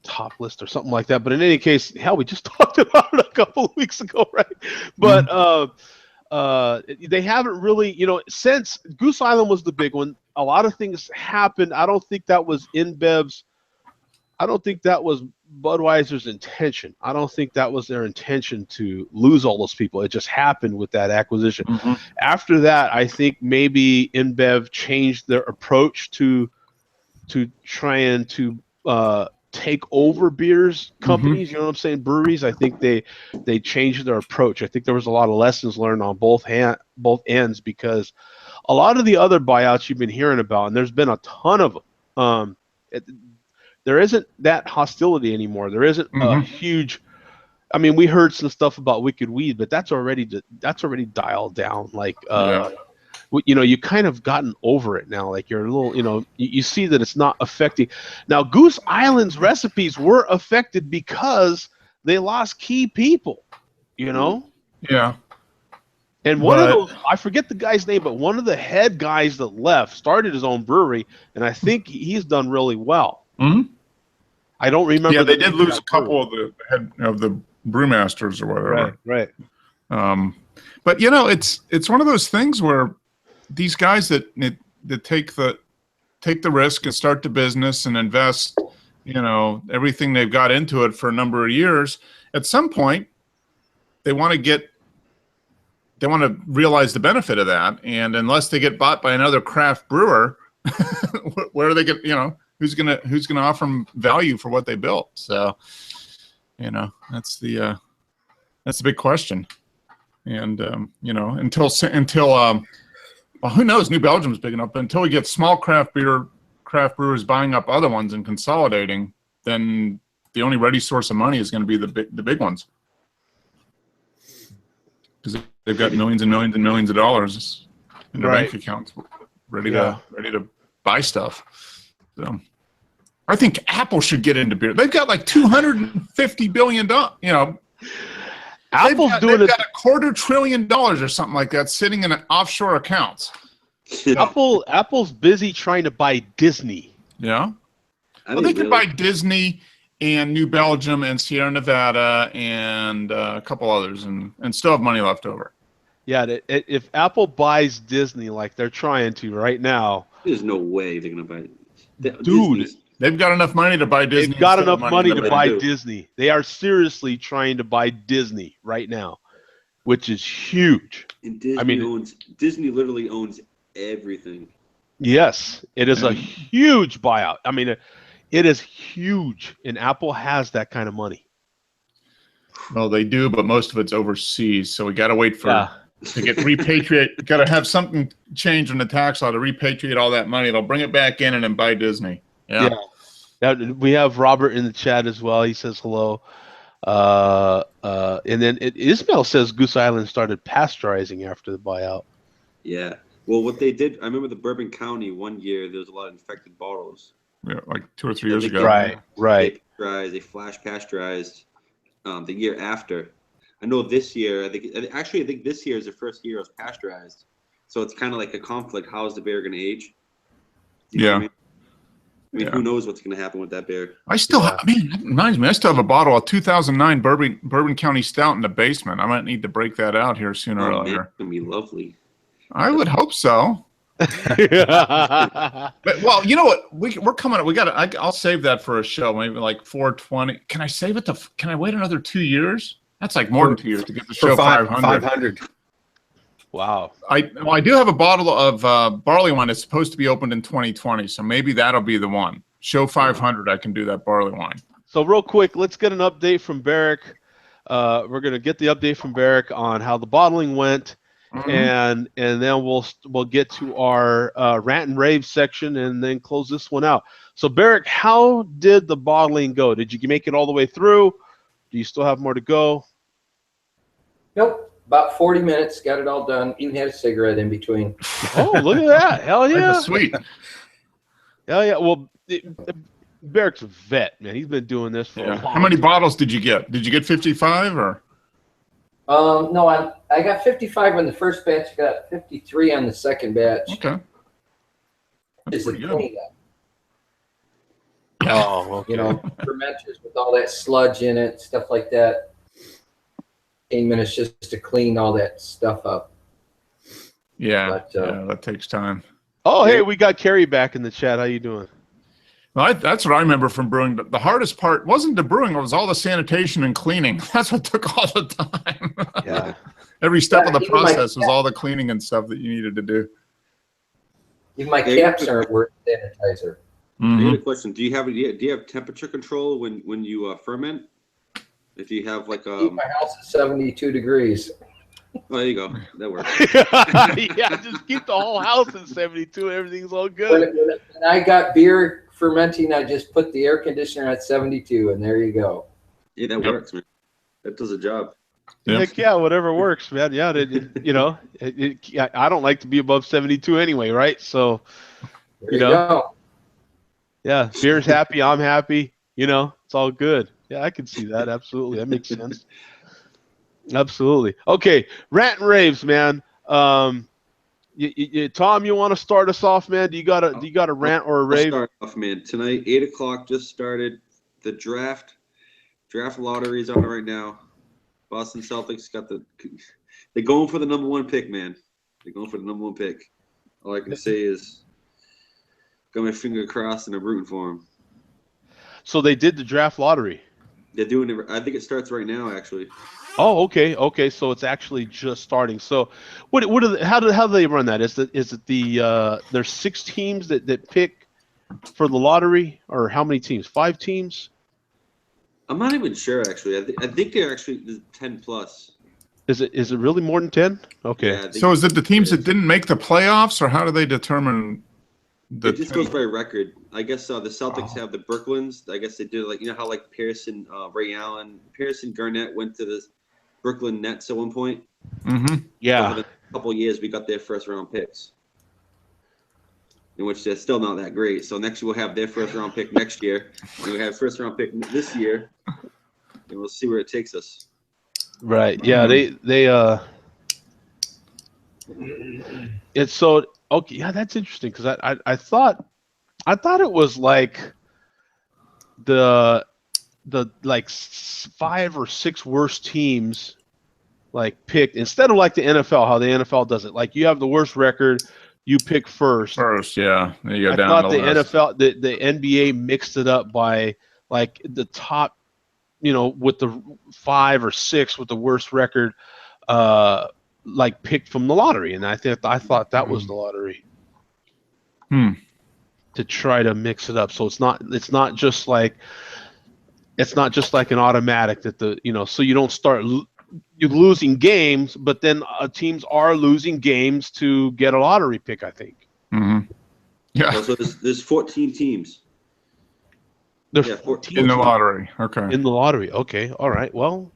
top list or something like that. But in any case, hell, we just talked about it a couple of weeks ago, right? But they haven't really, since Goose Island was the big one, a lot of things happened. I don't think that was InBev's. I don't think that was Budweiser's intention. I don't think that was their intention to lose all those people. It just happened with that acquisition. Mm-hmm. After that, I think maybe InBev changed their approach to trying to take over beers companies. You know what I'm saying? Breweries. I think they changed their approach. I think there was a lot of lessons learned on both ends, because a lot of the other buyouts you've been hearing about, and there's been a ton of them. There isn't that hostility anymore. There isn't a huge. I mean, we heard some stuff about Wicked Weed, but that's already dialed down. Like, you kind of gotten over it now. Like, you're a little, you see that it's not affecting. Now, Goose Island's recipes were affected because they lost key people. Yeah. And one of those, I forget the guy's name, but one of the head guys that left started his own brewery, and I think he's done really well. Mm-hmm. I don't remember. Yeah, they did lose a couple of the head of the brewmasters or whatever. Right. But it's one of those things where these guys that take the risk and start the business and invest, everything they've got into it for a number of years. At some point, they want to realize the benefit of that, and unless they get bought by another craft brewer, where are they get who's gonna offer them value for what they built? So, that's the big question. And until well, who knows? New Belgium's big enough, but until we get small craft brewers buying up other ones and consolidating, then the only ready source of money is going to be the big ones, because they've got millions and millions and millions of dollars in their bank accounts ready to buy stuff. So I think Apple should get into beer. They've got like $250 billion. Apple's they've got $250 billion or something like that sitting in offshore accounts. Apple's busy trying to buy Disney. Yeah. Well, they could buy Disney and New Belgium and Sierra Nevada and a couple others and still have money left over. Yeah, if Apple buys Disney like they're trying to right now, there's no way they're going to buy it. Dude, they've got enough money to buy Disney. They've got enough money to buy Disney. They are seriously trying to buy Disney right now, which is huge. And Disney literally owns everything. Yes, it is a huge buyout. I mean, it is huge, and Apple has that kind of money. Well, they do, but most of it's overseas, so we got to wait for to get repatriate. Got to have something change in the tax law to repatriate all that money. They'll bring it back in and then buy Disney. Yeah. Now, we have Robert in the chat as well. He says hello. And then Ismail says Goose Island started pasteurizing after the buyout. Yeah. Well, what they did, I remember the Bourbon County one year, there was a lot of infected bottles. Yeah, like 2 or 3 years ago. Right. They flash pasteurized the year after. I know this year, I think this year is the first year it was pasteurized. So it's kind of like a conflict. How is the beer going to age? I mean, who knows what's going to happen with that beer? That reminds me, I still have a bottle of 2009 Bourbon County Stout in the basement. I might need to break that out here sooner or later. It's going to be lovely. I would hope so. But, well, you know what? We're coming up. I'll save that for a show, maybe like 420. Can I save it can I wait another 2 years? That's like more than 2 years to get the show 500. Wow. I do have a bottle of barley wine that's supposed to be opened in 2020, so maybe that'll be the one. Show 500, I can do that barley wine. So real quick, let's get an update from Barrick. We're going to get the update from Barrick on how the bottling went, and then we'll get to our rant and rave section and then close this one out. So Barrick, how did the bottling go? Did you make it all the way through? Do you still have more to go? Nope. About 40 minutes. Got it all done. Even had a cigarette in between. Oh, look at that! Hell yeah! Life is sweet. Hell yeah! Well, Barrick's a vet, man. He's been doing this for a long How many time. bottles did you get? Did you get 55 or? No, I got 55 on the first batch. Got 53 on the second batch. Okay. That's Is it pretty good. clean up? Oh, okay. You know, fermenters with all that sludge in it, stuff like that. 10 minutes just to clean all that stuff up. Yeah, But, yeah, that takes time. Oh, hey, we got Carrie back in the chat. How you doing? Well, that's what I remember from brewing. The hardest part wasn't the brewing; it was all the sanitation and cleaning. That's what took all the time. Yeah. Every step of the even my process was all the cleaning and stuff that you needed to do. Even my caps aren't worth sanitizer. I had a question. Do you have temperature control when you ferment? If you have like Keep my house at 72 degrees. oh, there you go. That works. Yeah, just keep the whole house at 72. Everything's all good. When I got beer fermenting, I just put the air conditioner at 72, and there you go. Yeah, that works, man. That does a job. Yep. Heck yeah, whatever works, man. Yeah, you know, I don't like to be above 72 anyway, right? So, There You you know? go. yeah, beer's happy, I'm happy. You know, it's all good. Yeah, I can see that. Absolutely, that makes sense. Absolutely. Okay, rant and raves, man. Tom, you want to start us off, man? Do you got a rant or a I'll rave? start off, man. Tonight, 8 o'clock just started. The draft lottery is on right now. Boston Celtics got they're going for the number 1 pick, man. They're going for the number 1 pick. All I can say is got my finger crossed and I'm rooting for them. So they did the draft lottery. They're doing it. I think it starts right now, actually. Oh, okay. So it's actually just starting. So, how do they run that? Is it there's 6 teams that pick for the lottery, or how many teams? 5 teams? I'm not even sure, actually. I think they're actually 10 plus. Is it really more than 10? Okay. Yeah, I think So is it the teams that didn't make the playoffs, or how do they determine the? It just goes by record. I guess the Celtics have the Brooklyns. I guess they did like, you know how like Pearson, Ray Allen, Pearson, Garnett went to the Brooklyn Nets at one point. Mm-hmm. Yeah. Over the couple of years, we got their first round picks, in which they're still not that great. So next year we'll have their first round pick next year. And we have first round pick this year, and we'll see where it takes us. Right. Yeah. It's so okay. Yeah, that's interesting because I thought it was like the like 5 or 6 worst teams like picked instead of like the NFL, how the NFL does it. Like you have the worst record, you pick first. Yeah. There you go I down thought the the list. NFL, the NBA mixed it up by like the top, you know, with the 5 or 6 with the worst record, like picked from the lottery, and I thought that was the lottery. To try to mix it up, so it's not just like an automatic that so you don't start you're losing games, but then teams are losing games to get a lottery pick, I think. Mm-hmm. Yeah. So there's 14 teams. There's Yeah, 14 In the lottery. Okay. in the lottery. Okay, all right. Well,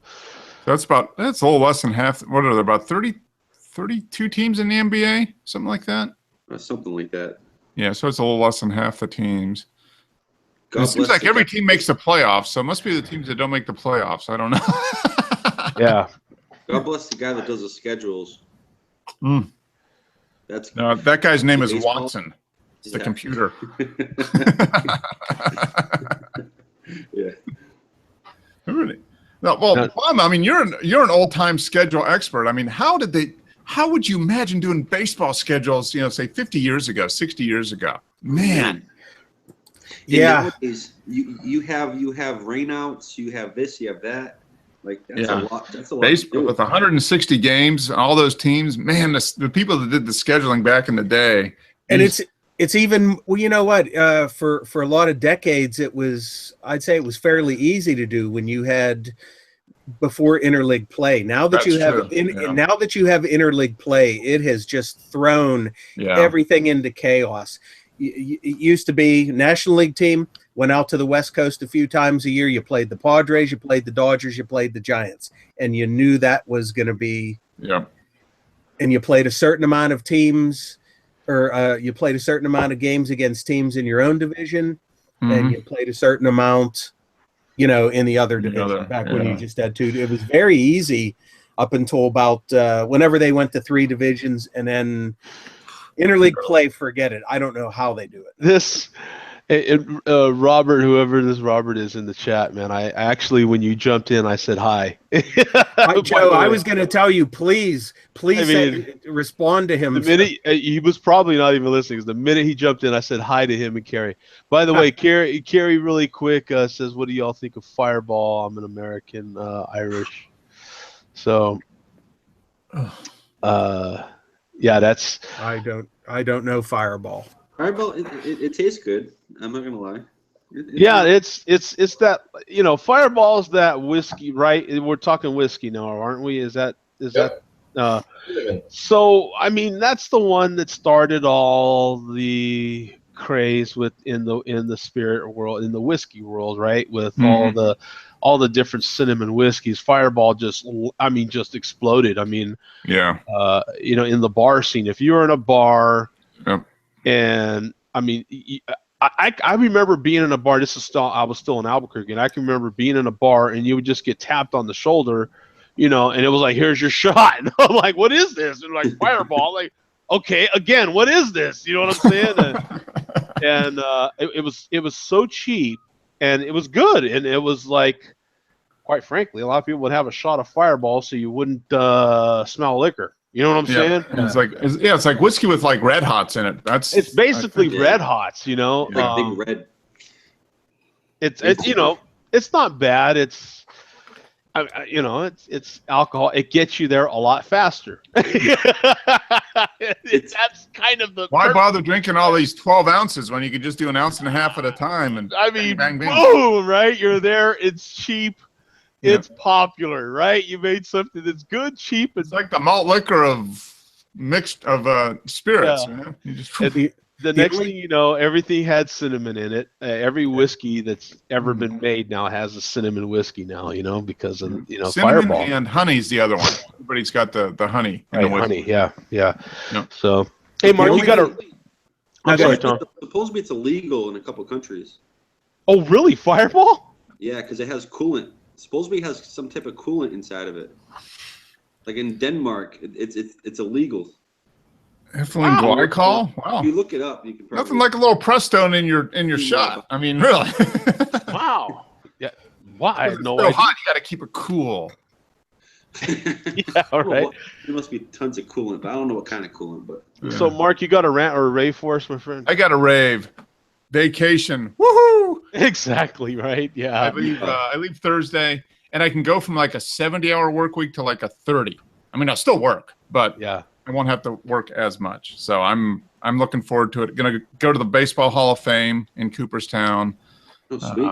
That's a little less than half. What are there, about 32 teams in the NBA? Something like that? Something like that. Yeah, so it's a little less than half the teams. God It seems bless like the every guy. team makes the playoffs, so it must be the teams that don't make the playoffs. I don't know. yeah. God bless the guy that does the schedules. Mm. That's No, that guy's name is Baseball? Watson. It's the Yeah. computer. Yeah. Really? No, well, Bob, I mean, you're an old-time schedule expert. I mean, how would you imagine doing baseball schedules, say 50 years ago, 60 years ago? Man. Yeah. Nowadays, you have rainouts, you have this, you have that. Like that's Yeah. a lot. That's a lot. Baseball with 160 games, all those teams, man, the people that did the scheduling back in the day. And it's even, well, you know what, for a lot of decades, I'd say it was fairly easy to do when you had before interleague play. Now that That's you have true, yeah. now that you have interleague play, it has just thrown Yeah. everything into chaos. It used to be National League team, went out to the West Coast a few times a year. You played the Padres, you played the Dodgers, you played the Giants, and you knew that was going to be. Yeah. And you played a certain amount of teams, or you played a certain amount of games against teams in your own division, and you played a certain amount, in the other division. Back when you just had 2, it was very easy up until about whenever they went to 3 divisions, and then interleague play, forget it. I don't know how they do it. Robert, whoever this Robert is in the chat, man, I actually, when you jumped in, I said hi. Joe, I was going to tell you, please respond to him. The minute he was probably not even listening, because the minute he jumped in, I said hi to him and Carrie. By the way, Carrie, really quick, says, "What do y'all think of Fireball?" I'm an American Irish, so yeah, that's. I don't know Fireball. Fireball, it tastes good. I'm not gonna lie. It's that, Fireball's that whiskey, right? We're talking whiskey now, aren't we? Is that? So I mean, that's the one that started all the craze in the spirit world, in the whiskey world, right? With all the different cinnamon whiskeys. Fireball just exploded. I mean, yeah. In the bar scene, if you were in a bar. Yep. And I mean, I remember being in a bar. I was still in Albuquerque, and I can remember being in a bar, and you would just get tapped on the shoulder, and it was like, "Here's your shot." And I'm like, "What is this?" And like, Fireball. Like, okay, again, what is this? You know what I'm saying? And it was so cheap, and it was good, and it was like, quite frankly, a lot of people would have a shot of Fireball so you wouldn't smell liquor. You know what I'm saying? Yeah. It's like whiskey with like red hots in it. It's basically red hots, Like big red. It's not bad. It's alcohol. It gets you there a lot faster. That's kind of the. Why bother drinking all these 12 ounces when you could just do 1.5 ounces at a time? And I mean, bang, bang. boom! Right, you're there. It's cheap. It's popular, right? You made something that's good, cheap. It's like the malt liquor of spirits. Yeah. Man. You just the next thing you know, everything had cinnamon in it. Every whiskey that's ever been made now has a cinnamon whiskey now. Because of cinnamon Fireball. And honey's the other one. Everybody's got the honey. Right, honey. Yeah. So, hey, Mark, you got to. I'm sorry, Tom. Supposedly it's illegal in a couple countries. Oh, really? Fireball? Yeah, because it has coolant. Supposedly it has some type of coolant inside of it. Like in Denmark, it's illegal. Ethylene glycol? Wow. If you look it up, you can probably... Nothing like a little Prestone in your shot. I mean, really. Wow. Yeah. Why? It's so hot, you got to keep it cool. Yeah, all right. Well, there must be tons of coolant, but I don't know what kind of coolant. But So, Mark, you got a rant or a rave for us, my friend? I got a rave. Vacation. Woohoo! Exactly, right? Yeah. I leave Thursday, and I can go from like a 70-hour work week to like a 30. I mean, I'll still work, but yeah, I won't have to work as much. So I'm looking forward to it. Going to go to the Baseball Hall of Fame in Cooperstown. Oh, sweet.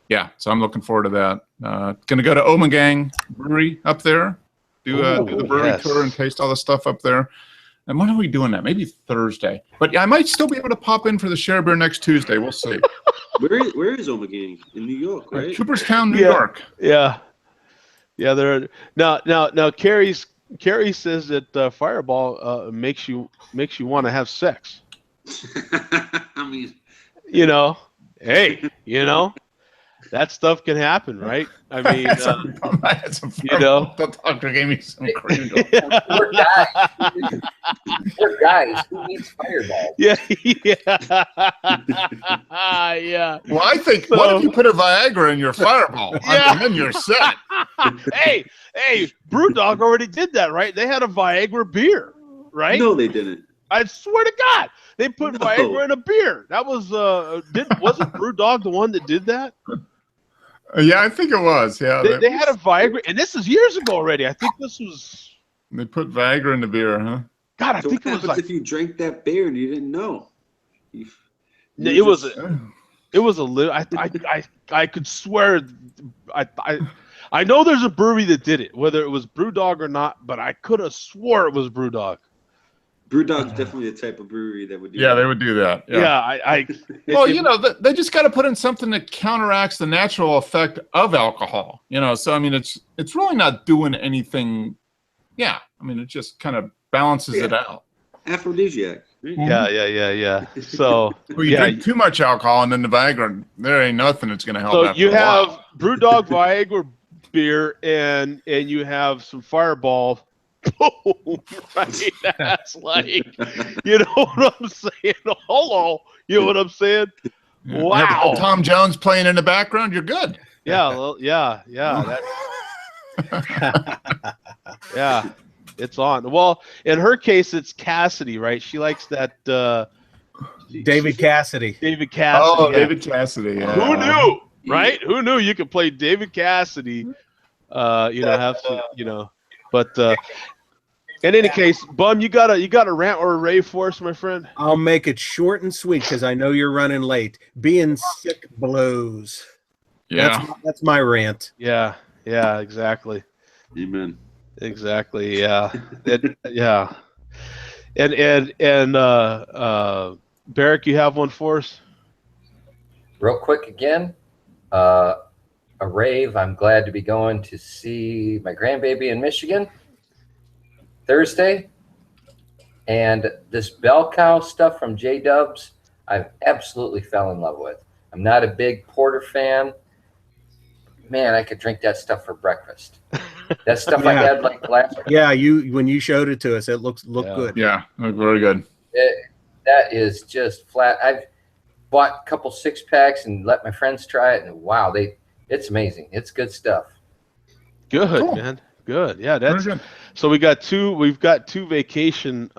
Yeah, so I'm looking forward to that. Going to go to Omegang Brewery up there, do the brewery tour and taste all the stuff up there. And when are we doing that? Maybe Thursday. But yeah, I might still be able to pop in for the Share Beer next Tuesday. We'll see. Where is Omegang? In New York, right? Cooperstown, New York. Yeah. Yeah, there. Now, Carrie says that Fireball makes you want to have sex. I mean, hey, that stuff can happen, right? I mean, the doctor gave me some cream. Poor guys. Who needs Fireball? Yeah. Well, I think, what if you put a Viagra in your Fireball? And then you're set. Hey, BrewDog already did that, right? They had a Viagra beer, right? No, they didn't. I swear to God, they put Viagra in a beer. That was wasn't BrewDog the one that did that? Yeah, I think it was. Yeah, they had a Viagra, and this is years ago already. I think this was. They put Viagra in the beer, huh? God, I So think what it was happens like if you drank that beer and you didn't know? it was a little. I could swear. I know there's a brewery that did it, whether it was BrewDog or not, but I could have swore it was BrewDog. Brewdog's definitely the type of brewery that would do Yeah, that. they would do that. Yeah, Well, you know, they just got to put in something that counteracts the natural effect of alcohol. You know, so I mean, it's really not doing anything. Yeah, I mean, it just kind of balances it out. Aphrodisiac. Right? yeah. So Well, you drink too much alcohol, and then the Viagra, there ain't nothing that's going to help. So after you a have while. BrewDog Viagra beer, and you have some Fireball. Boom! Right? That's like, you know what I'm saying? Hello, you know what I'm saying? Yeah. Wow. Have Tom Jones playing in the background, you're good. Yeah, well, yeah. Yeah, it's on. Well, in her case, it's Cassidy, right? She likes that. David Cassidy. David Cassidy. Oh, yeah. David Cassidy. Yeah. Who knew, right? Who knew you could play David Cassidy? You know, have some, you know, but. In any case, Bum, you got a rant or a rave for us, my friend? I'll make it short and sweet because I know you're running late. Being sick blows. Yeah. That's my rant. Yeah, exactly. Amen. Exactly, yeah. Yeah. And Barrick, you have one for us? Real quick again, a rave. I'm glad to be going to see my grandbaby in Michigan Thursday. And this Bell Cow stuff from J-Dubs, I've absolutely fell in love with. I'm not a big porter fan. Man, I could drink that stuff for breakfast. That stuff I had like last week. Yeah, when you showed it to us, it looked good. Yeah, very good. That is just flat. I've bought a couple 6-packs and let my friends try it, and wow, it's amazing. It's good stuff. Good, cool. Man. Good. Yeah, that's good. So we've got two vacation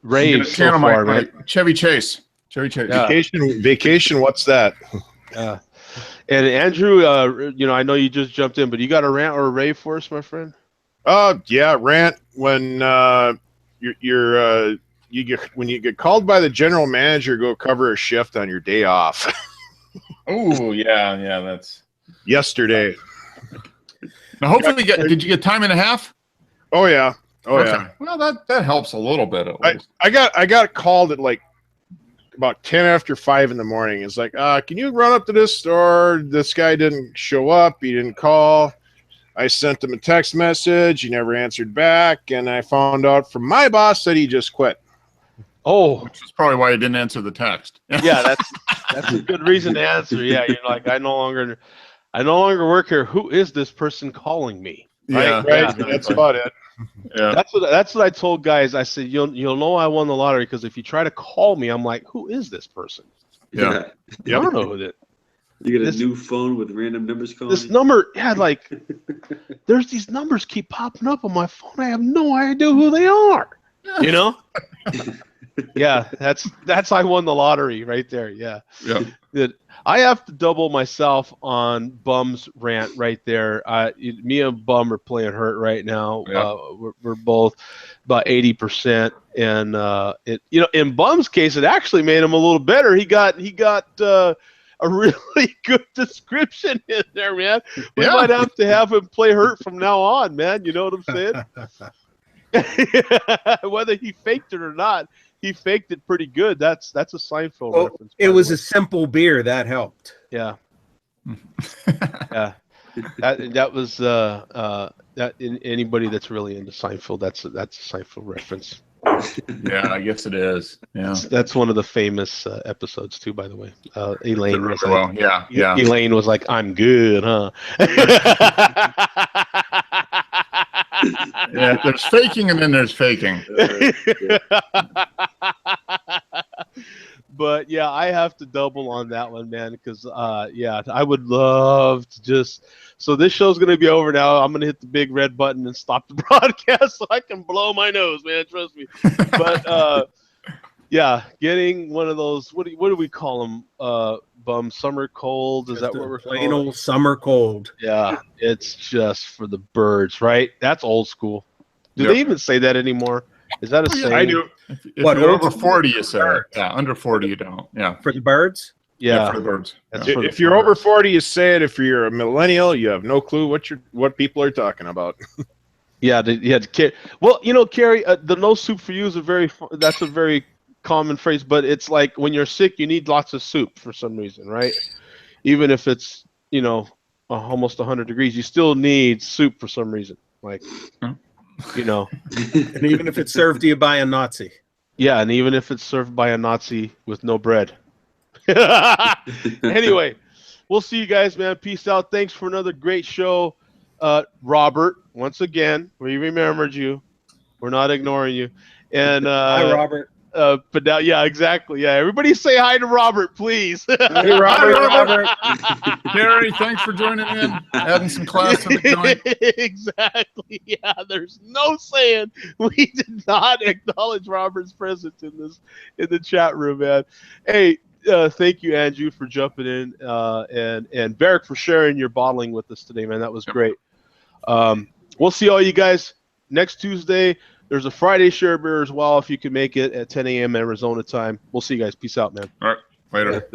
raves so far, right? Chevy Chase. Yeah. Vacation, what's that? Yeah. And Andrew, you know, I know you just jumped in, but you got a rant or a rave for us, my friend? Yeah, rant when when you get called by the general manager, go cover a shift on your day off. Oh yeah, that's yesterday. Now, hopefully, did you get time and a half? Oh yeah, yeah. Well, that helps a little bit. At least. I got called at like about 10 after 5 in the morning. It's like, can you run up to this store? This guy didn't show up. He didn't call. I sent him a text message. He never answered back, and I found out from my boss that he just quit. Oh, which is probably why he didn't answer the text. Yeah, that's a good reason to answer. Yeah, you're like, I no longer work here. Who is this person calling me? Right, yeah, right. Exactly. That's about it. Yeah, that's what I told guys. I said, you'll know I won the lottery because if you try to call me, I'm like, who is this person? Yeah. I don't know who that. You get a new phone with random numbers calling. This number, like, there's these numbers keep popping up on my phone. I have no idea who they are. You know? Yeah, that's I won the lottery right there. Yeah. I have to double myself on Bum's rant right there. Me and Bum are playing hurt right now. Yeah. We're both about 80%, and in Bum's case, it actually made him a little better. He got a really good description in there, man. We might have to have him play hurt from now on, man. You know what I'm saying? Whether he faked it or not, he faked it pretty good. That's a Seinfeld reference. It was a simple beer that helped. Yeah. Yeah. That was that anybody that's really into Seinfeld, that's a Seinfeld reference. Yeah, I guess it is. Yeah, that's one of the famous episodes too, by the way. Elaine was like, yeah. Elaine was like, "I'm good, huh?" Yeah, there's faking and then there's faking. But yeah, I have to double on that one, man, because I would love to just. So this show's gonna be over now. I'm gonna hit the big red button and stop the broadcast so I can blow my nose, man. Trust me. But yeah, getting one of those. What do we call them? Bum summer cold. Is that what we're plain old summer cold? Yeah, it's just for the birds, right? That's old school. Do they even say that anymore? Is that a saying? I do. If you're over 40, you say it. Yeah, under 40, you don't. Yeah, for the birds. Yeah, for the birds. If you're over 40, you say it. If you're a millennial, you have no clue what people are talking about. Yeah, well, Carrie, the no soup for you is that's a very common phrase, but it's like when you're sick, you need lots of soup for some reason, right? Even if it's, almost 100 degrees, you still need soup for some reason. Like, And even if it's served to you by a Nazi. Yeah, and even if it's served by a Nazi with no bread. Anyway, we'll see you guys, man. Peace out. Thanks for another great show. Robert, once again, we remembered you. We're not ignoring you. And Hi, Robert. but now, yeah, exactly. Yeah, everybody say hi to Robert, please. Hey, Robert. Gary, thanks for joining in, adding some class to the joint. Exactly. Yeah, there's no saying we did not acknowledge Robert's presence in the chat room, man. Hey, thank you, Andrew, for jumping in, and Barrick for sharing your bottling with us today, man. That was great. We'll see all you guys next Tuesday. There's a Friday share beer as well if you can make it at 10 a.m. Arizona time. We'll see you guys. Peace out, man. All right, later.